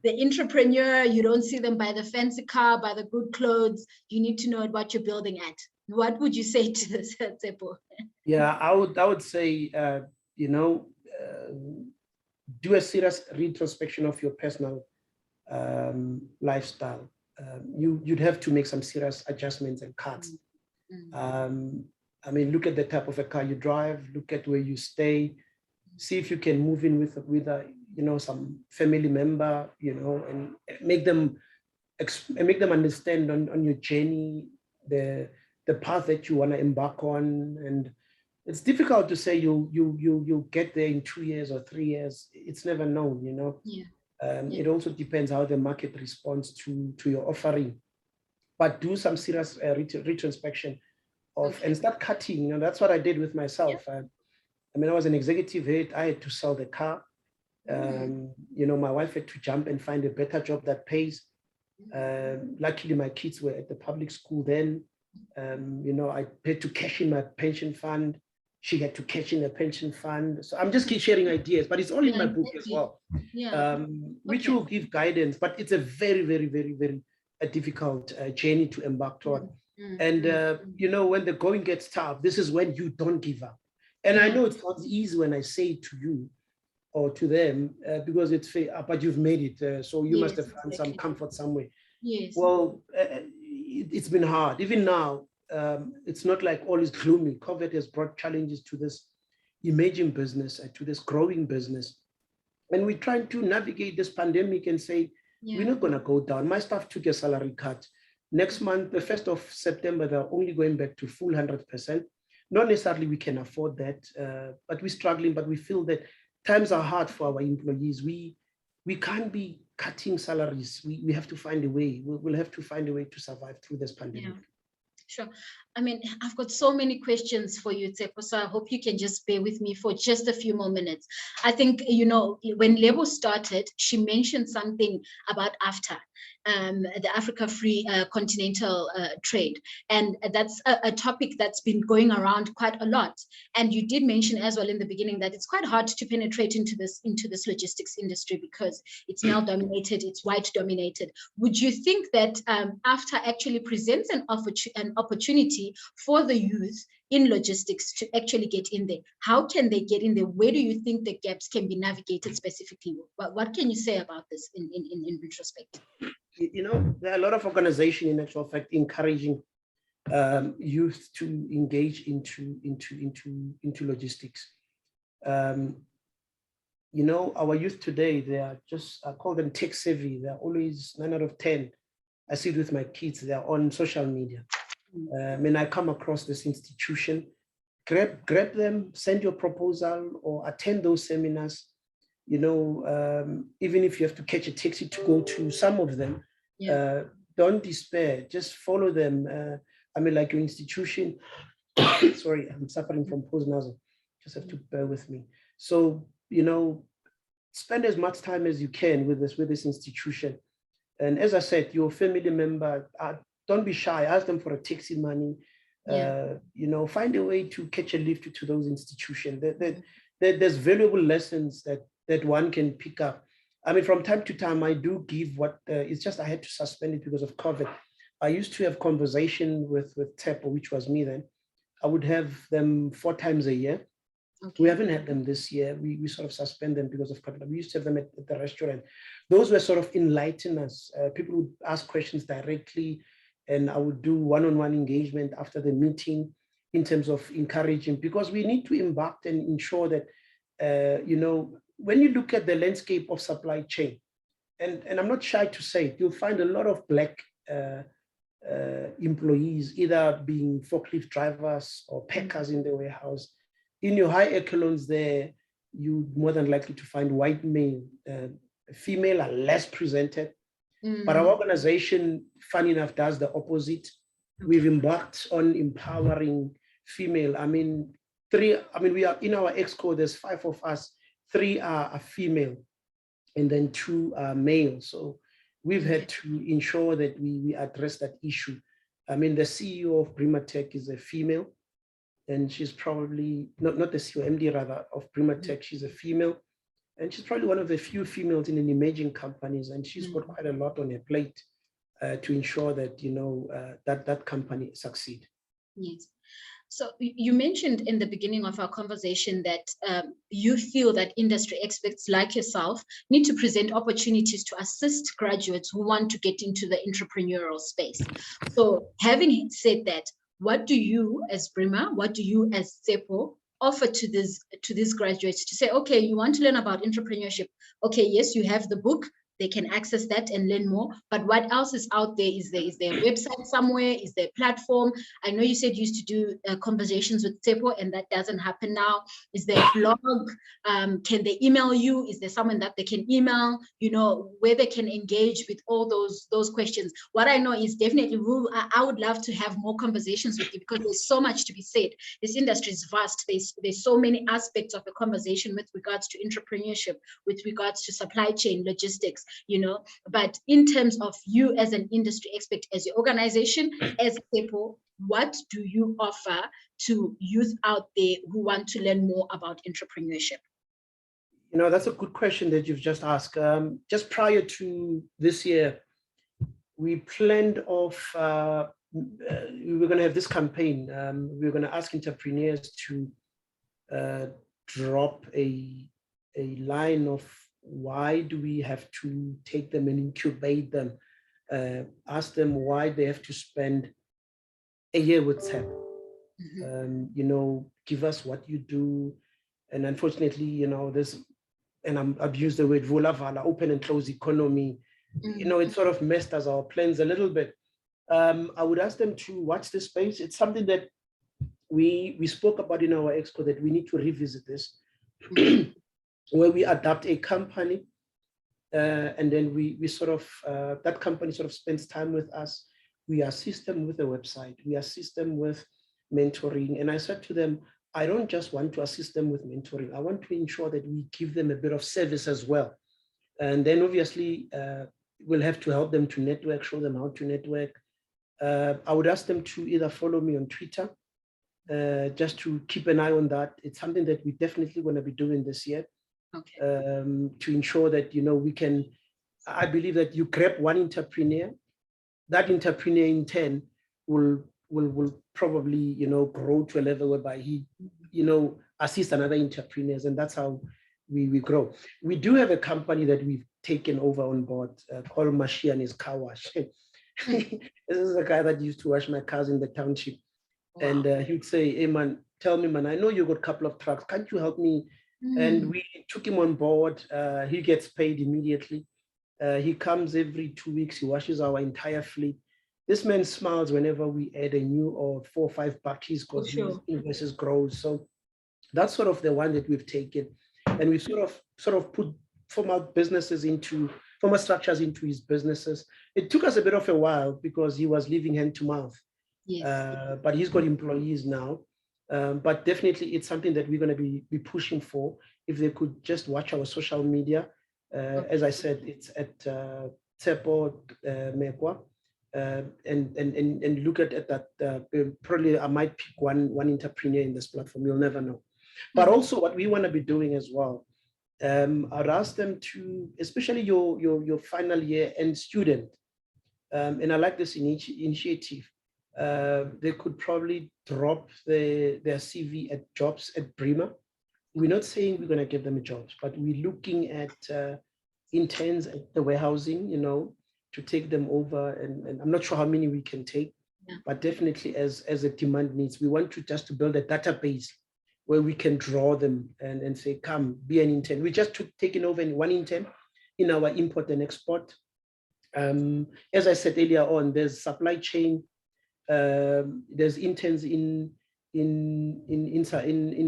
the entrepreneur, you don't see them by the fancy car, by the good clothes, you need to know what you're building at? What would you say to this, Tsepo? Yeah, I would say, you know, do a serious retrospection of your personal lifestyle. You'd have to make some serious adjustments and cuts. I mean, look at the type of a car you drive, look at where you stay, see if you can move in with a you know, some family member, you know, and make them understand on your journey the path that you want to embark on. And it's difficult to say you'll get there in 2 years or 3 years. It's never known, you know. Yeah. It also depends how the market responds to your offering. But do some serious retrospection of and start cutting. You know, that's what I did with myself. I mean, I was an executive head. I had to sell the car. You know, my wife had to jump and find a better job that pays. Luckily, my kids were at the public school then. You know, I had to cash in my pension fund. She had to cash in a pension fund. So I'm just keep sharing ideas, but it's all in my book as well, which will give guidance. But it's a very, very, very, very difficult journey to embark on. And, you know, when the going gets tough, this is when you don't give up. And I know it sounds easy when I say it to you or to them, because it's fair, but you've made it. So you must have found some comfort somewhere. Yes. Well, it's been hard. Even now, it's not like all is gloomy. COVID has brought challenges to this emerging business, to this growing business. And we're trying to navigate this pandemic and say, we're not going to go down. My staff took a salary cut. Next month, the 1st of September, they're only going back to full 100%. Not necessarily we can afford that, but we're struggling, but we feel that times are hard for our employees. We can't be cutting salaries. We have to find a way. We'll have to find a way to survive through this pandemic. Yeah. Sure. I mean, I've got so many questions for you, Tsepo, so I hope you can just bear with me for just a few more minutes. I think, you know, when Lebo started, she mentioned something about AfTA, the Africa Free Continental Trade. And that's a topic that's been going around quite a lot. And you did mention as well in the beginning that it's quite hard to penetrate into this logistics industry because it's male dominated, it's white dominated. Would you think that AfTA actually presents an opportunity for the youth in logistics to actually get in there? How can they get in there? Where do you think the gaps can be navigated specifically? What can you say about this in retrospect? You know, there are a lot of organizations in actual fact encouraging youth to engage into logistics. You know, our youth today, they are just, I call them tech savvy. They're always 9 out of 10. I see it with my kids, they're on social media. When I come across this institution, grab them, send your proposal or attend those seminars. You know, even if you have to catch a taxi to go to some of them, don't despair, just follow them. I mean, like your institution, sorry, I'm suffering from postnasal, just have to bear with me. So, you know, spend as much time as you can with this institution. And as I said, your family member, don't be shy, ask them for a taxi money, you know, find a way to catch a lift to those institutions. There's valuable lessons that one can pick up. I mean, from time to time, I do give what, it's just I had to suspend it because of COVID. I used to have conversation with TEPO, which was me then. I would have them 4 times a year. Okay. We haven't had them this year. We sort of suspend them because of COVID. We used to have them at the restaurant. Those were sort of enlighten us. People would ask questions directly, and I would do one-on-one engagement after the meeting in terms of encouraging, because we need to embark and ensure that, you know, when you look at the landscape of supply chain, and I'm not shy to say it, you'll find a lot of Black employees, either being forklift drivers or packers in the warehouse. In your high echelons there, you're more than likely to find white male. Female are less presented. But our organization, funny enough, does the opposite. We've embarked on empowering female. I mean, we are in our exco, there's 5 of us, 3 are female, and then 2 are male. So we've had to ensure that we address that issue. I mean, the CEO of Primatech is a female, and she's probably, not the CEO, MD rather, of Primatech, she's a female. And she's probably one of the few females in an emerging companies, and she's got quite a lot on her plate to ensure that, you know, that company succeed. Yes. So you mentioned in the beginning of our conversation that you feel that industry experts like yourself need to present opportunities to assist graduates who want to get into the entrepreneurial space. So having said that, what do you as Brima, what do you as Tsepo offer to these graduates to say, okay, you want to learn about entrepreneurship. Okay, yes, you have the book. They can access that and learn more. But what else is out there? Is there a website somewhere? Is there a platform? I know you said you used to do conversations with Tsepo, and that doesn't happen now. Is there a blog? Can they email you? Is there someone that they can email? You know, where they can engage with all those questions. What I know is definitely, I would love to have more conversations with you, because there's so much to be said. This industry is vast. There's so many aspects of the conversation with regards to entrepreneurship, with regards to supply chain, logistics, you know. But in terms of you as an industry expert, as your organization, as people, what do you offer to youth out there who want to learn more about entrepreneurship? You know, that's a good question that you've just asked. Just prior to this year, we planned we were going to have this campaign. We were going to ask entrepreneurs to drop a line of why do we have to take them and incubate them, ask them why they have to spend a year with TEP. You know, give us what you do. And unfortunately, you know, this, and I've used the word volavala, open and close economy, you know, it sort of messed us our plans a little bit. I would ask them to watch this space. It's something that we spoke about in our exco, that we need to revisit this, where we adapt a company, and then we sort of, that company sort of spends time with us. We assist them with a website, we assist them with mentoring. And I said to them, I don't just want to assist them with mentoring. I want to ensure that we give them a bit of service as well. And then obviously, we'll have to help them to network, show them how to network. I would ask them to either follow me on Twitter, just to keep an eye on that. It's something that we definitely want to be doing this year. Okay. To ensure that, you know, we can, I believe that you grab one entrepreneur, that entrepreneur in turn will probably, you know, grow to a level whereby he, you know, assist another entrepreneurs, and that's how we grow. We do have a company that we've taken over on board called Mashiani's Car Wash. This is a guy that used to wash my cars in the township. Wow. And he would say, hey man, tell me, man, I know you got a couple of trucks, can't you help me? And we took him on board. He gets paid immediately. He comes every 2 weeks, he washes our entire fleet. This man smiles whenever we add a new or 4 or 5 buckies, because his invoices grow. So that's sort of the one that we've taken. And we sort of put formal structures into his businesses. It took us a bit of a while because he was living hand to mouth. Yes. But he's got employees now. But definitely it's something that we're going to be pushing for. If they could just watch our social media, as I said, it's at Tsepo Mekwa, and look at that. Probably I might pick one entrepreneur in this platform. You'll never know. But also, what we want to be doing as well, I'd ask them to, especially your final year and student, and I like this initiative. They could probably drop their CV at jobs at Bremer. We're not saying we're going to give them jobs, but we're looking at interns at the warehousing, to take them over. And I'm not sure how many we can take, but definitely as a demand needs, we want to just to build a database where we can draw them and say, come, be an intern. We just taken over one intern in our import and export. As I said earlier on, there's supply chain, there's interns in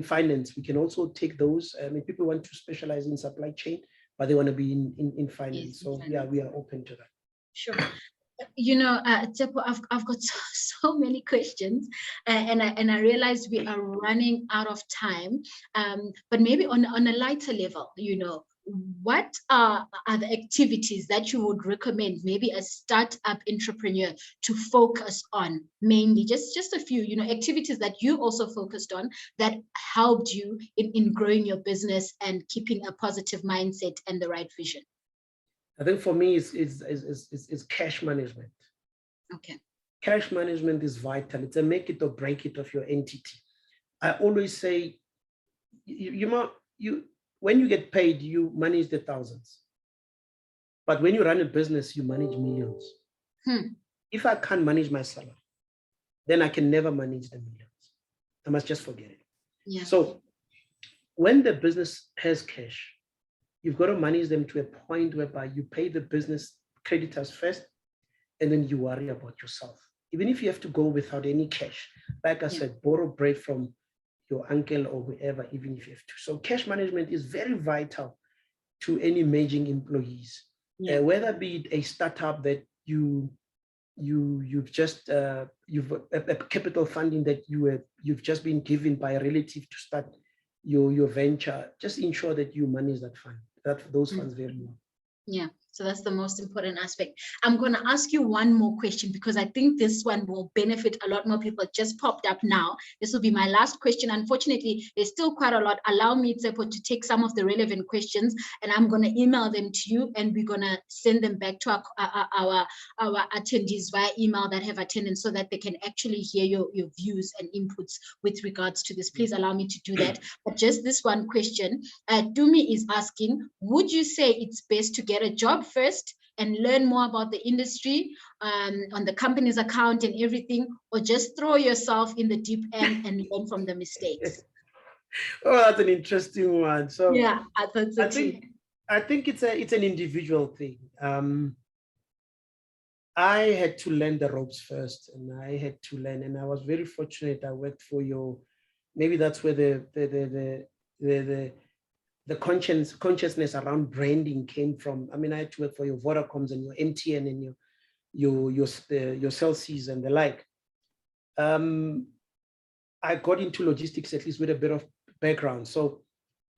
finance. We can also take those. I mean, people want to specialize in supply chain, but they want to be in finance. Yes, so yeah, we are open to that. Sure. Tsepo, I've got so many questions, and I realize we are running out of time. But maybe on a lighter level, what are the activities that you would recommend maybe a startup entrepreneur to focus on mainly? Just a few, activities that you also focused on that helped you in growing your business and keeping a positive mindset and the right vision. I think for me, it's cash management. Okay. Cash management is vital. It's a make it or break it of your entity. I always say, when you get paid, you manage the thousands. But when you run a business, you manage millions. If I can't manage my salary, then I can never manage the millions. I must just forget it. Yeah. So when the business has cash, you've got to manage them to a point whereby you pay the business creditors first, and then you worry about yourself. Even if you have to go without any cash, like I said, borrow bread from your uncle or whoever, even if you have to. So cash management is very vital to any emerging employees, whether be it a startup that you've just you've a capital funding that you've just been given by a relative to start your venture. Just ensure that you manage those funds very well. Yeah, so that's the most important aspect. I'm going to ask you one more question because I think this one will benefit a lot more people. It just popped up now. This will be my last question. Unfortunately, there's still quite a lot. Allow me, Tsepo, to take some of the relevant questions, and I'm going to email them to you, and we're going to send them back to our attendees via email that have attended so that they can actually hear your views and inputs with regards to this. Please allow me to do that. But just this one question, Dumi is asking, would you say it's best to get a job first and learn more about the industry on the company's account and everything, or just throw yourself in the deep end and learn from the mistakes? Oh, that's an interesting one. So yeah, I thought so too. I think it's an individual thing. I had to learn the ropes first, and I had to learn, and I was very fortunate. I worked for maybe that's where the consciousness around branding came from. I mean, I had to work for your Vodacoms and your MTN and your Celsius and the like. I got into logistics at least with a bit of background. So,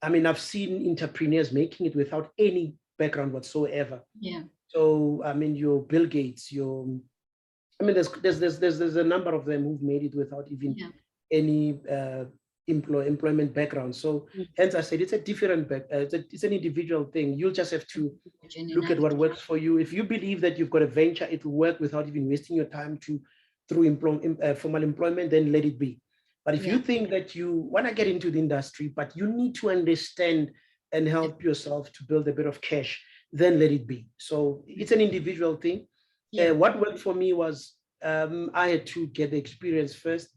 I mean, I've seen entrepreneurs making it without any background whatsoever. Yeah. So, I mean, your Bill Gates, there's a number of them who've made it without even any employment background. So hence I said it's a different it's an individual thing. You'll just have to look at what works for you. If you believe that you've got a venture, it will work without even wasting your time through formal employment, then let it be. But if you think that you want to get into the industry, but you need to understand and help yourself to build a bit of cash, then let it be. So it's an individual thing. What worked for me was I had to get the experience first,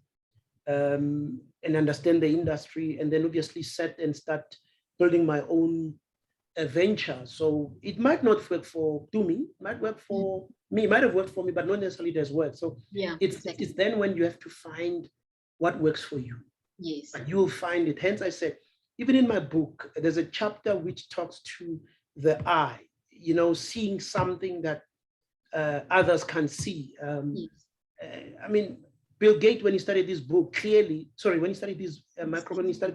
and understand the industry, and then obviously set and start building my own venture. So it might not work for Dumi, might work for me, it might have worked for me, but not necessarily does work. So it's then when you have to find what works for you. Yes. And you will find it. Hence I said, even in my book, there's a chapter which talks to the eye, seeing something that others can see. I mean, Bill Gates, when he started this book, when he started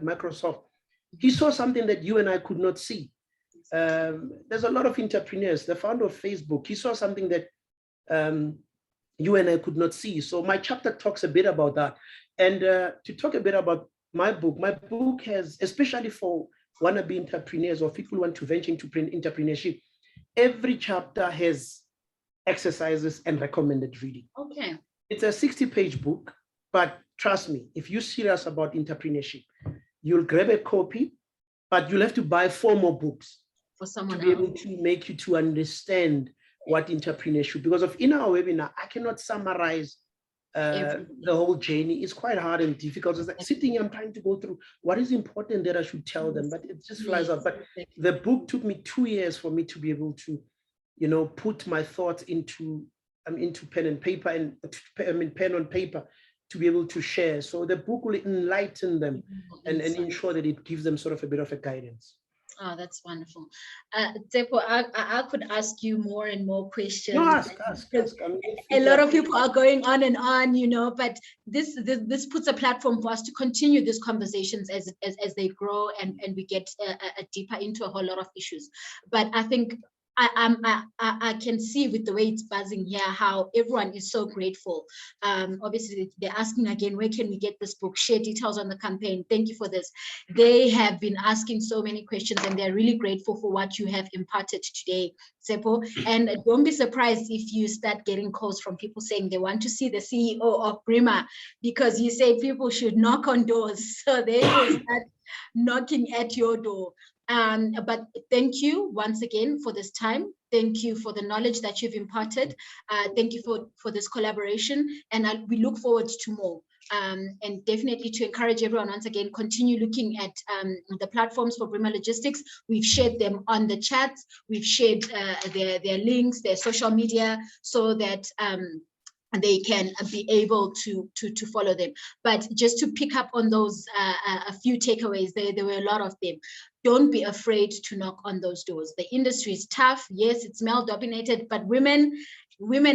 Microsoft, he saw something that you and I could not see. there's a lot of entrepreneurs. The founder of Facebook, he saw something that you and I could not see. So my chapter talks a bit about that. And to talk a bit about my book has, especially for wannabe entrepreneurs or people who want to venture into entrepreneurship, every chapter has exercises and recommended reading. Okay. It's a 60-page book, but trust me, if you're serious about entrepreneurship, you'll grab a copy, but you'll have to buy 4 more books For someone to be else. able to make you to understand what entrepreneurship, because of in our webinar, I cannot summarize the whole journey. It's quite hard and difficult. It's like sitting here, I'm trying to go through what is important that I should tell them, but it just flies out. But the book took me 2 years for me to be able to, you know, put my thoughts into pen and paper and pen on paper to be able to share. So the book will enlighten them and ensure that it gives them sort of a bit of a guidance. Oh, that's wonderful. Tsepo, I could ask you more and more questions. No, ask. A lot of people are going on and on, you know, but this puts a platform for us to continue these conversations as they grow and we get deeper into a whole lot of issues. But I think I can see with the way it's buzzing here how everyone is so grateful. Obviously, they're asking again, where can we get this book? Share details on the campaign. Thank you for this. They have been asking so many questions and they're really grateful for what you have imparted today, Tsepo. And don't be surprised if you start getting calls from people saying they want to see the CEO of Brima, because you say people should knock on doors. So they will start knocking at your door. But thank you once again for this time. Thank you for the knowledge that you've imparted. Thank you for this collaboration, and we look forward to more. And definitely to encourage everyone once again, continue looking at the platforms for Brima Logistics. We've shared them on the chats. We've shared their links, their social media, so that they can be able to follow them. But just to pick up on those a few takeaways, there were a lot of them. Don't be afraid to knock on those doors. The industry is tough. Yes, it's male dominated, but women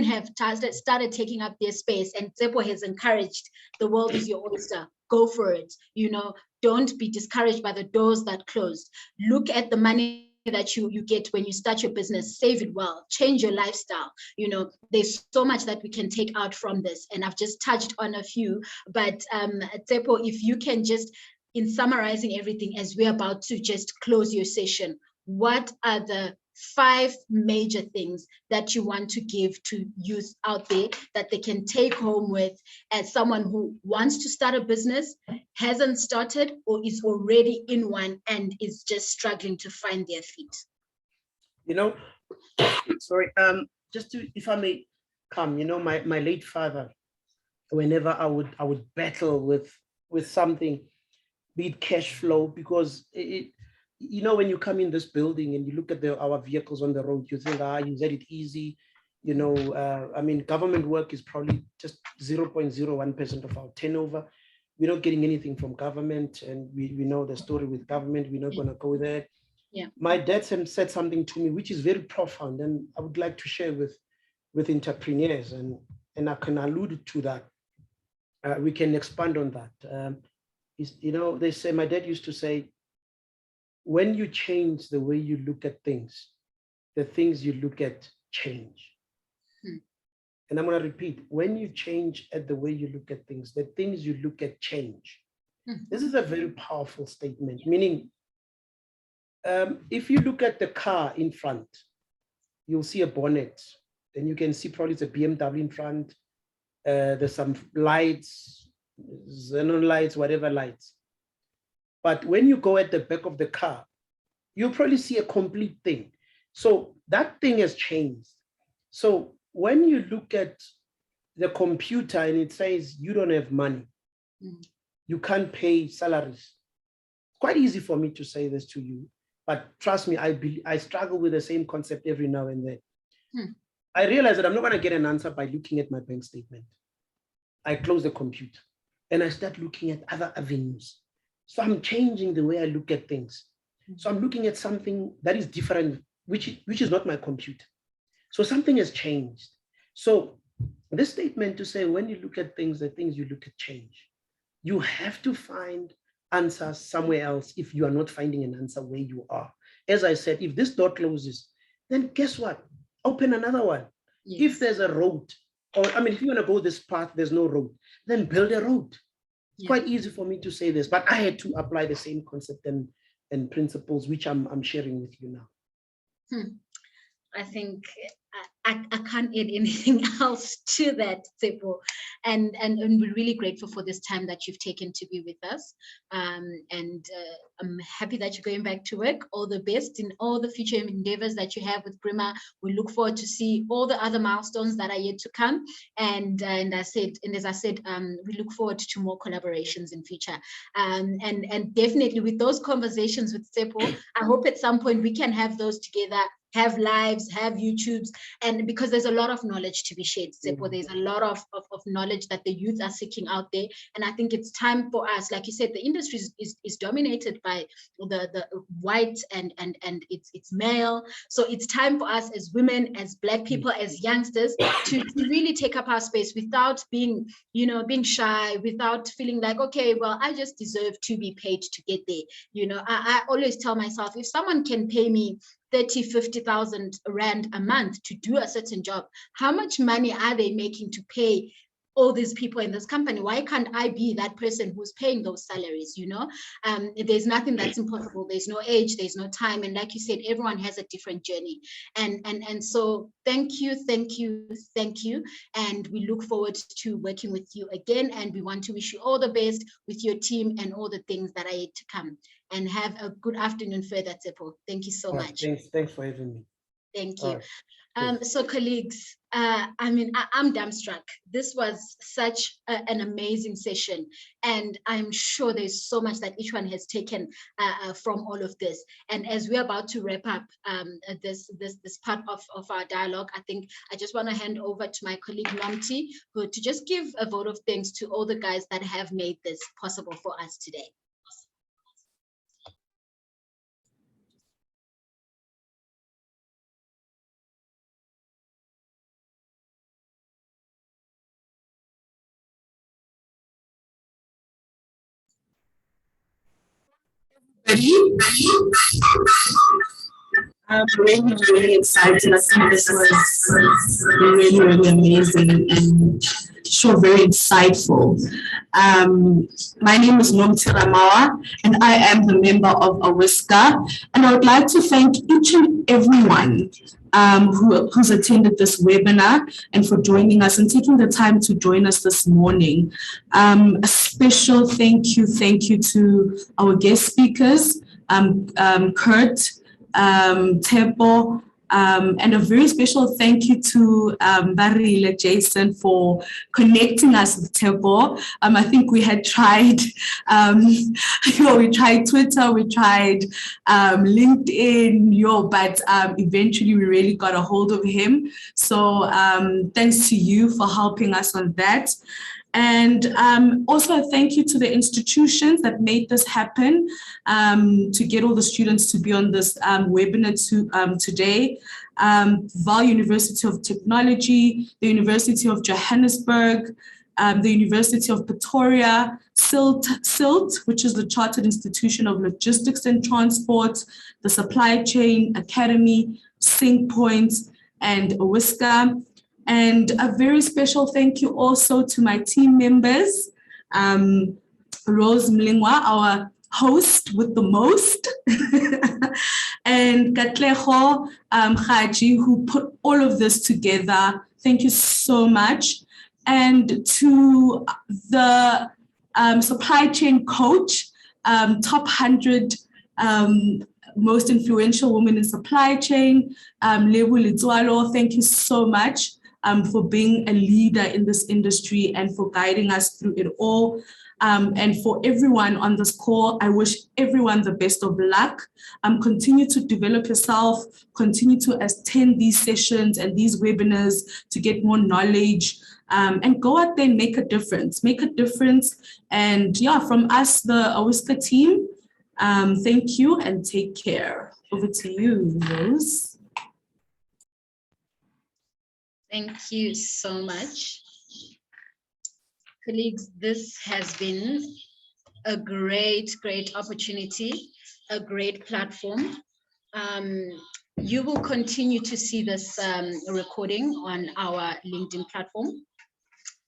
have started taking up their space, and Tsepo has encouraged, the world is your oyster. Go for it. You know, don't be discouraged by the doors that closed. Look at the money that you get when you start your business. Save it well, change your lifestyle. You know, there's so much that we can take out from this, and I've just touched on a few. But Tsepo, if you can just, in summarizing everything as we're about to just close your session, what are the 5 major things that you want to give to youth out there that they can take home with, as someone who wants to start a business, hasn't started, or is already in one and is just struggling to find their feet? You know, sorry, just to, if I may come, you know, my late father, whenever I would battle with something, be it cash flow, because you know, when you come in this building and you look at our vehicles on the road, you think, you said it easy. You know, I mean, government work is probably just 0.01% of our turnover. We're not getting anything from government, and we know the story with government. We're not going to go there. Yeah. My dad said something to me, which is very profound, and I would like to share with entrepreneurs, and I can allude to that. We can expand on that. You know, they say, my dad used to say, when you change the way you look at things, the things you look at change. And I'm going to repeat, when you change at the way you look at things, the things you look at change. This is a very powerful statement, meaning if you look at the car in front, you'll see a bonnet. Then you can see probably it's a BMW in front. There's some lights, xenon lights, whatever lights. But when you go at the back of the car, you'll probably see a complete thing. So that thing has changed. So when you look at the computer and it says you don't have money, you can't pay salaries. It's quite easy for me to say this to you, but trust me, I struggle with the same concept every now and then. I realize that I'm not going to get an answer by looking at my bank statement. I close the computer and I start looking at other avenues. So I'm changing the way I look at things. So I'm looking at something that is different, which is not my computer. So something has changed. So this statement to say, when you look at things, the things you look at change. You have to find answers somewhere else if you are not finding an answer where you are. as I said, if this door closes, then guess what? Open another one. Yes. If there's a road, or I mean, if you want to go this path, there's no road, then build a road. It's quite easy for me to say this, but I had to apply the same concept and principles, which I'm sharing with you now. I think I can't add anything else to that, Tsepo. And we're really grateful for this time that you've taken to be with us. And I'm happy that you're going back to work. All the best in all the future endeavors that you have with Prima. We look forward to see all the other milestones that are yet to come. And as I said, we look forward to more collaborations in future. And definitely with those conversations with Tsepo, I hope at some point we can have those together, have lives, have YouTubes, and because there's a lot of knowledge to be shared, Tsepo, there's a lot of knowledge that the youth are seeking out there. And I think it's time for us, like you said, the industry is dominated by the white and it's male. So it's time for us as women, as Black people, as youngsters to really take up our space without being, being shy, without feeling like, okay, well, I just deserve to be paid to get there. I always tell myself, if someone can pay me 30,000-50,000 rand a month to do a certain job, how much money are they making to pay all these people in this company? Why can't I be that person who's paying those salaries? There's nothing that's impossible. There's no age, there's no time, and like you said, everyone has a different journey. And so thank you, and we look forward to working with you again, and we want to wish you all the best with your team and all the things that are yet to come. And have a good afternoon further, Tsepo. Thank you so much. Thanks for having me. Thank you. So colleagues, I'm dumbstruck. This was such an amazing session, and I'm sure there's so much that each one has taken from all of this. And as we're about to wrap up this part of our dialogue, I think I just want to hand over to my colleague Nomti, who to just give a vote of thanks to all the guys that have made this possible for us today. I'm really, really excited. I think this was really, really amazing and sure very insightful. My name is Nomti Ramawa, and I am the member of AWISCA, and I would like to thank each and everyone who's attended this webinar and for joining us and taking the time to join us this morning. A special thank you to our guest speakers, Kurt, Tempo, and a very special thank you to Barile Jason for connecting us with Tempo. I think we had tried, we tried Twitter, we tried LinkedIn, but eventually we really got a hold of him. So thanks to you for helping us on that. And also thank you to the institutions that made this happen, to get all the students to be on this webinar today. Vaal University of Technology, the University of Johannesburg, the University of Pretoria, SILT, which is the Chartered Institution of Logistics and Transport, the Supply Chain Academy, Sync Point, and AWISCA. And a very special thank you also to my team members, Rose Mlingwa, our host with the most, and Katleho Khaji, who put all of this together. Thank you so much. And to the supply chain coach, top 100 most influential women in supply chain, Lebu Litsualo, thank you so much. For being a leader in this industry and for guiding us through it all. And for everyone on this call, I wish everyone the best of luck. Continue to develop yourself, continue to attend these sessions and these webinars to get more knowledge, and go out there and make a difference. And yeah, from us, the AWISCA team, thank you and take care. Over to you, Rose. Thank you so much. Colleagues, this has been a great opportunity, a great platform. you will continue to see this recording on our LinkedIn platform,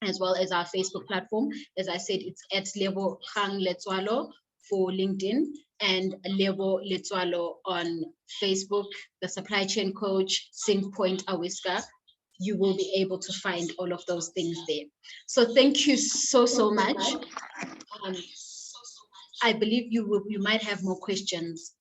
as well as our Facebook platform. As I said, it's at Lebo Kgang Letswalo for LinkedIn and Lebo Letswalo on Facebook, the supply chain coach, Sync Point Awiska. You will be able to find all of those things there. So thank you so much. I believe you might have more questions,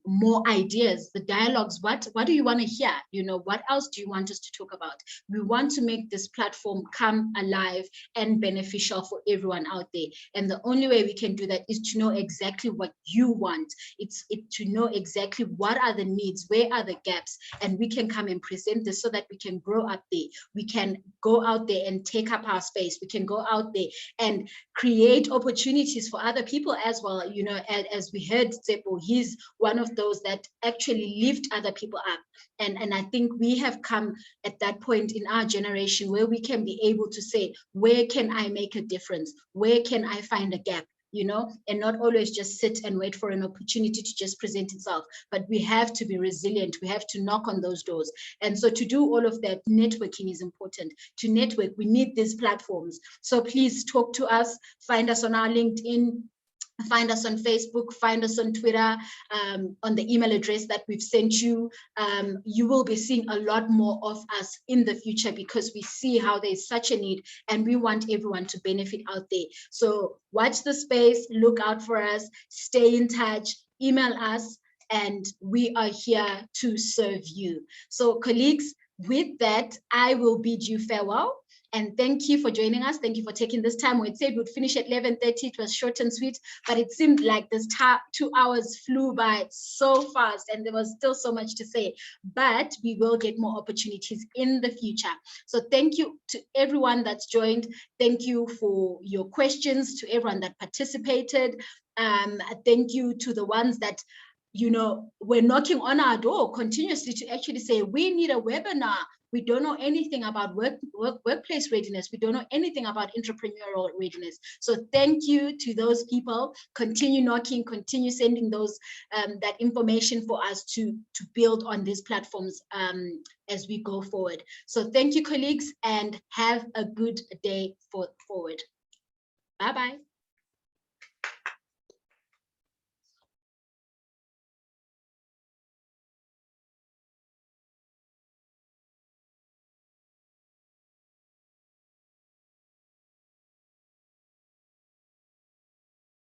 more ideas, the dialogues. What do you want to hear? You know, what else do you want us to talk about? We want to make this platform come alive and beneficial for everyone out there. And the only way we can do that is to know exactly what you want. It's to know exactly what are the needs, where are the gaps, and we can come and present this so that we can grow up there. We can go out there and take up our space. We can go out there and create opportunities for other people as well. You know, as we heard Tsepo, he's one of those that actually lift other people up. And I think we have come at that point in our generation where we can be able to say, where can I make a difference? Where can I find a gap? You know, and not always just sit and wait for an opportunity to just present itself, but we have to be resilient. We have to knock on those doors. And so to do all of that, networking is important. To network, we need these platforms. So please talk to us, find us on our LinkedIn, find us on Facebook, find us on Twitter, on the email address that we've sent you. You will be seeing a lot more of us in the future because we see how there's such a need and we want everyone to benefit out there. So watch the space, look out for us, stay in touch, email us, and we are here to serve you. So colleagues, with that, I will bid you farewell. And thank you for joining us. Thank you for taking this time. We said we'd finish at 11:30. It was short and sweet, but it seemed like this 2 hours flew by so fast and there was still so much to say, but we will get more opportunities in the future. So thank you to everyone that's joined. Thank you for your questions, to everyone that participated. Thank you to the ones that, you know, we're knocking on our door continuously to actually say, we need a webinar. We don't know anything about workplace readiness. We don't know anything about entrepreneurial readiness. So thank you to those people. Continue knocking, continue sending those that information for us to build on these platforms as we go forward. So thank you, colleagues, and have a good day forward. Bye-bye.